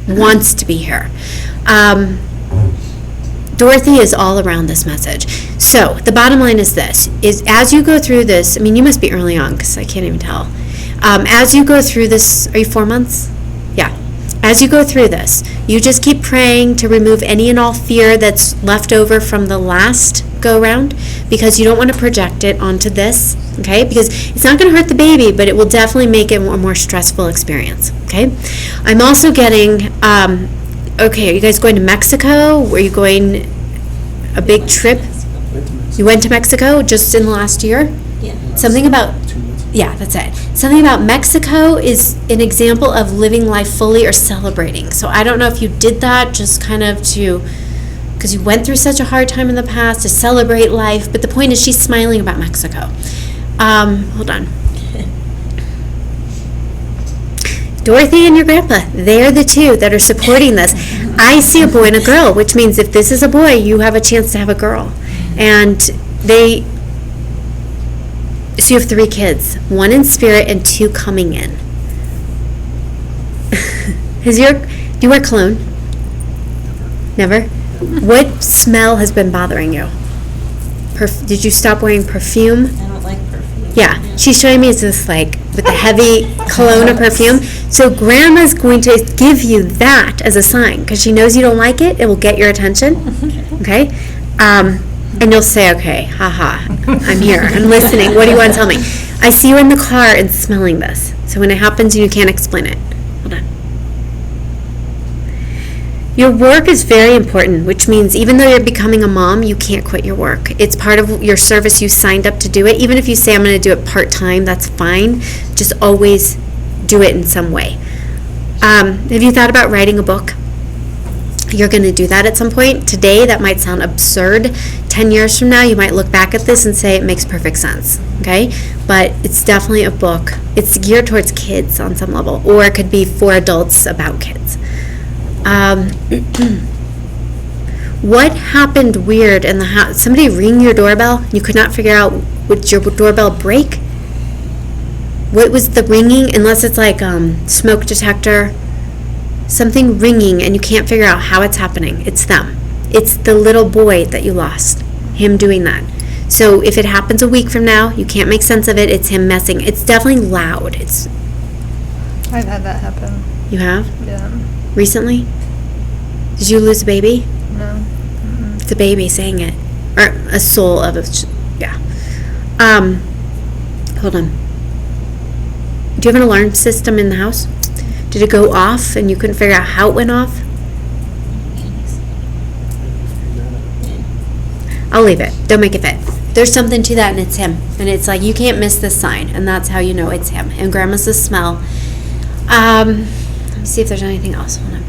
Wants to be here. Dorothy is all around this message. So the bottom line is this, is as you go through this, I mean, you must be early on because I can't even tell. As you go through this, are you 4 months? Yeah. As you go through this, you just keep praying to remove any and all fear that's left over from the last go-round, because you don't want to project it onto this, okay? Because it's not going to hurt the baby, but it will definitely make it a more stressful experience, okay? I'm also getting, okay, are you guys going to Mexico? Were you going a big trip? You went to Mexico just in the last year? Yeah. Something about, yeah, that's it. Something about Mexico is an example of living life fully or celebrating. So I don't know if you did that just kind of because you went through such a hard time in the past, to celebrate life. But the point is, she's smiling about Mexico. Hold on. Dorothy and your grandpa, they're the two that are supporting this. I see a boy and a girl, which means if this is a boy, you have a chance to have a girl. And so you have 3 kids, 1 in spirit and 2 coming in. Do you wear cologne? Never? What smell has been bothering you? Did you stop wearing perfume? I don't like perfume. Yeah, she's showing me this like with the heavy cologne or perfume. So grandma's going to give you that as a sign, because she knows you don't like it. It will get your attention. Okay? And you'll say, okay, haha, I'm here, I'm listening. What do you want to tell me? I see you in the car and smelling this. So when it happens, you can't explain it. Hold on. Your work is very important, which means even though you're becoming a mom, you can't quit your work. It's part of your service. You signed up to do it. Even if you say, I'm going to do it part-time, that's fine. Just always do it in some way. Have you thought about writing a book? You're going to do that at some point. Today, that might sound absurd. 10 years from now, you might look back at this and say it makes perfect sense, okay? But it's definitely a book. It's geared towards kids on some level, or it could be for adults about kids. What happened weird in the house? Somebody ring your doorbell? You could not figure out, would your doorbell break? What was the ringing? Unless it's like smoke detector, something ringing, and you can't figure out how it's happening. It's them. It's the little boy that you lost, him doing that. So if it happens a week from now, you can't make sense of it. It's him messing. It's definitely loud. I've had that happen. You have? Yeah. Recently? Did you lose a baby? No. It's a baby saying it. Or a soul of a, yeah. Hold on. Do you have an alarm system in the house? Did it go off and you couldn't figure out how it went off? I'll leave it. Don't make it fit. There's something to that, and it's him. And it's like, you can't miss this sign, and that's how you know it's him. And Grandma's the smell. Let me see if there's anything else I want to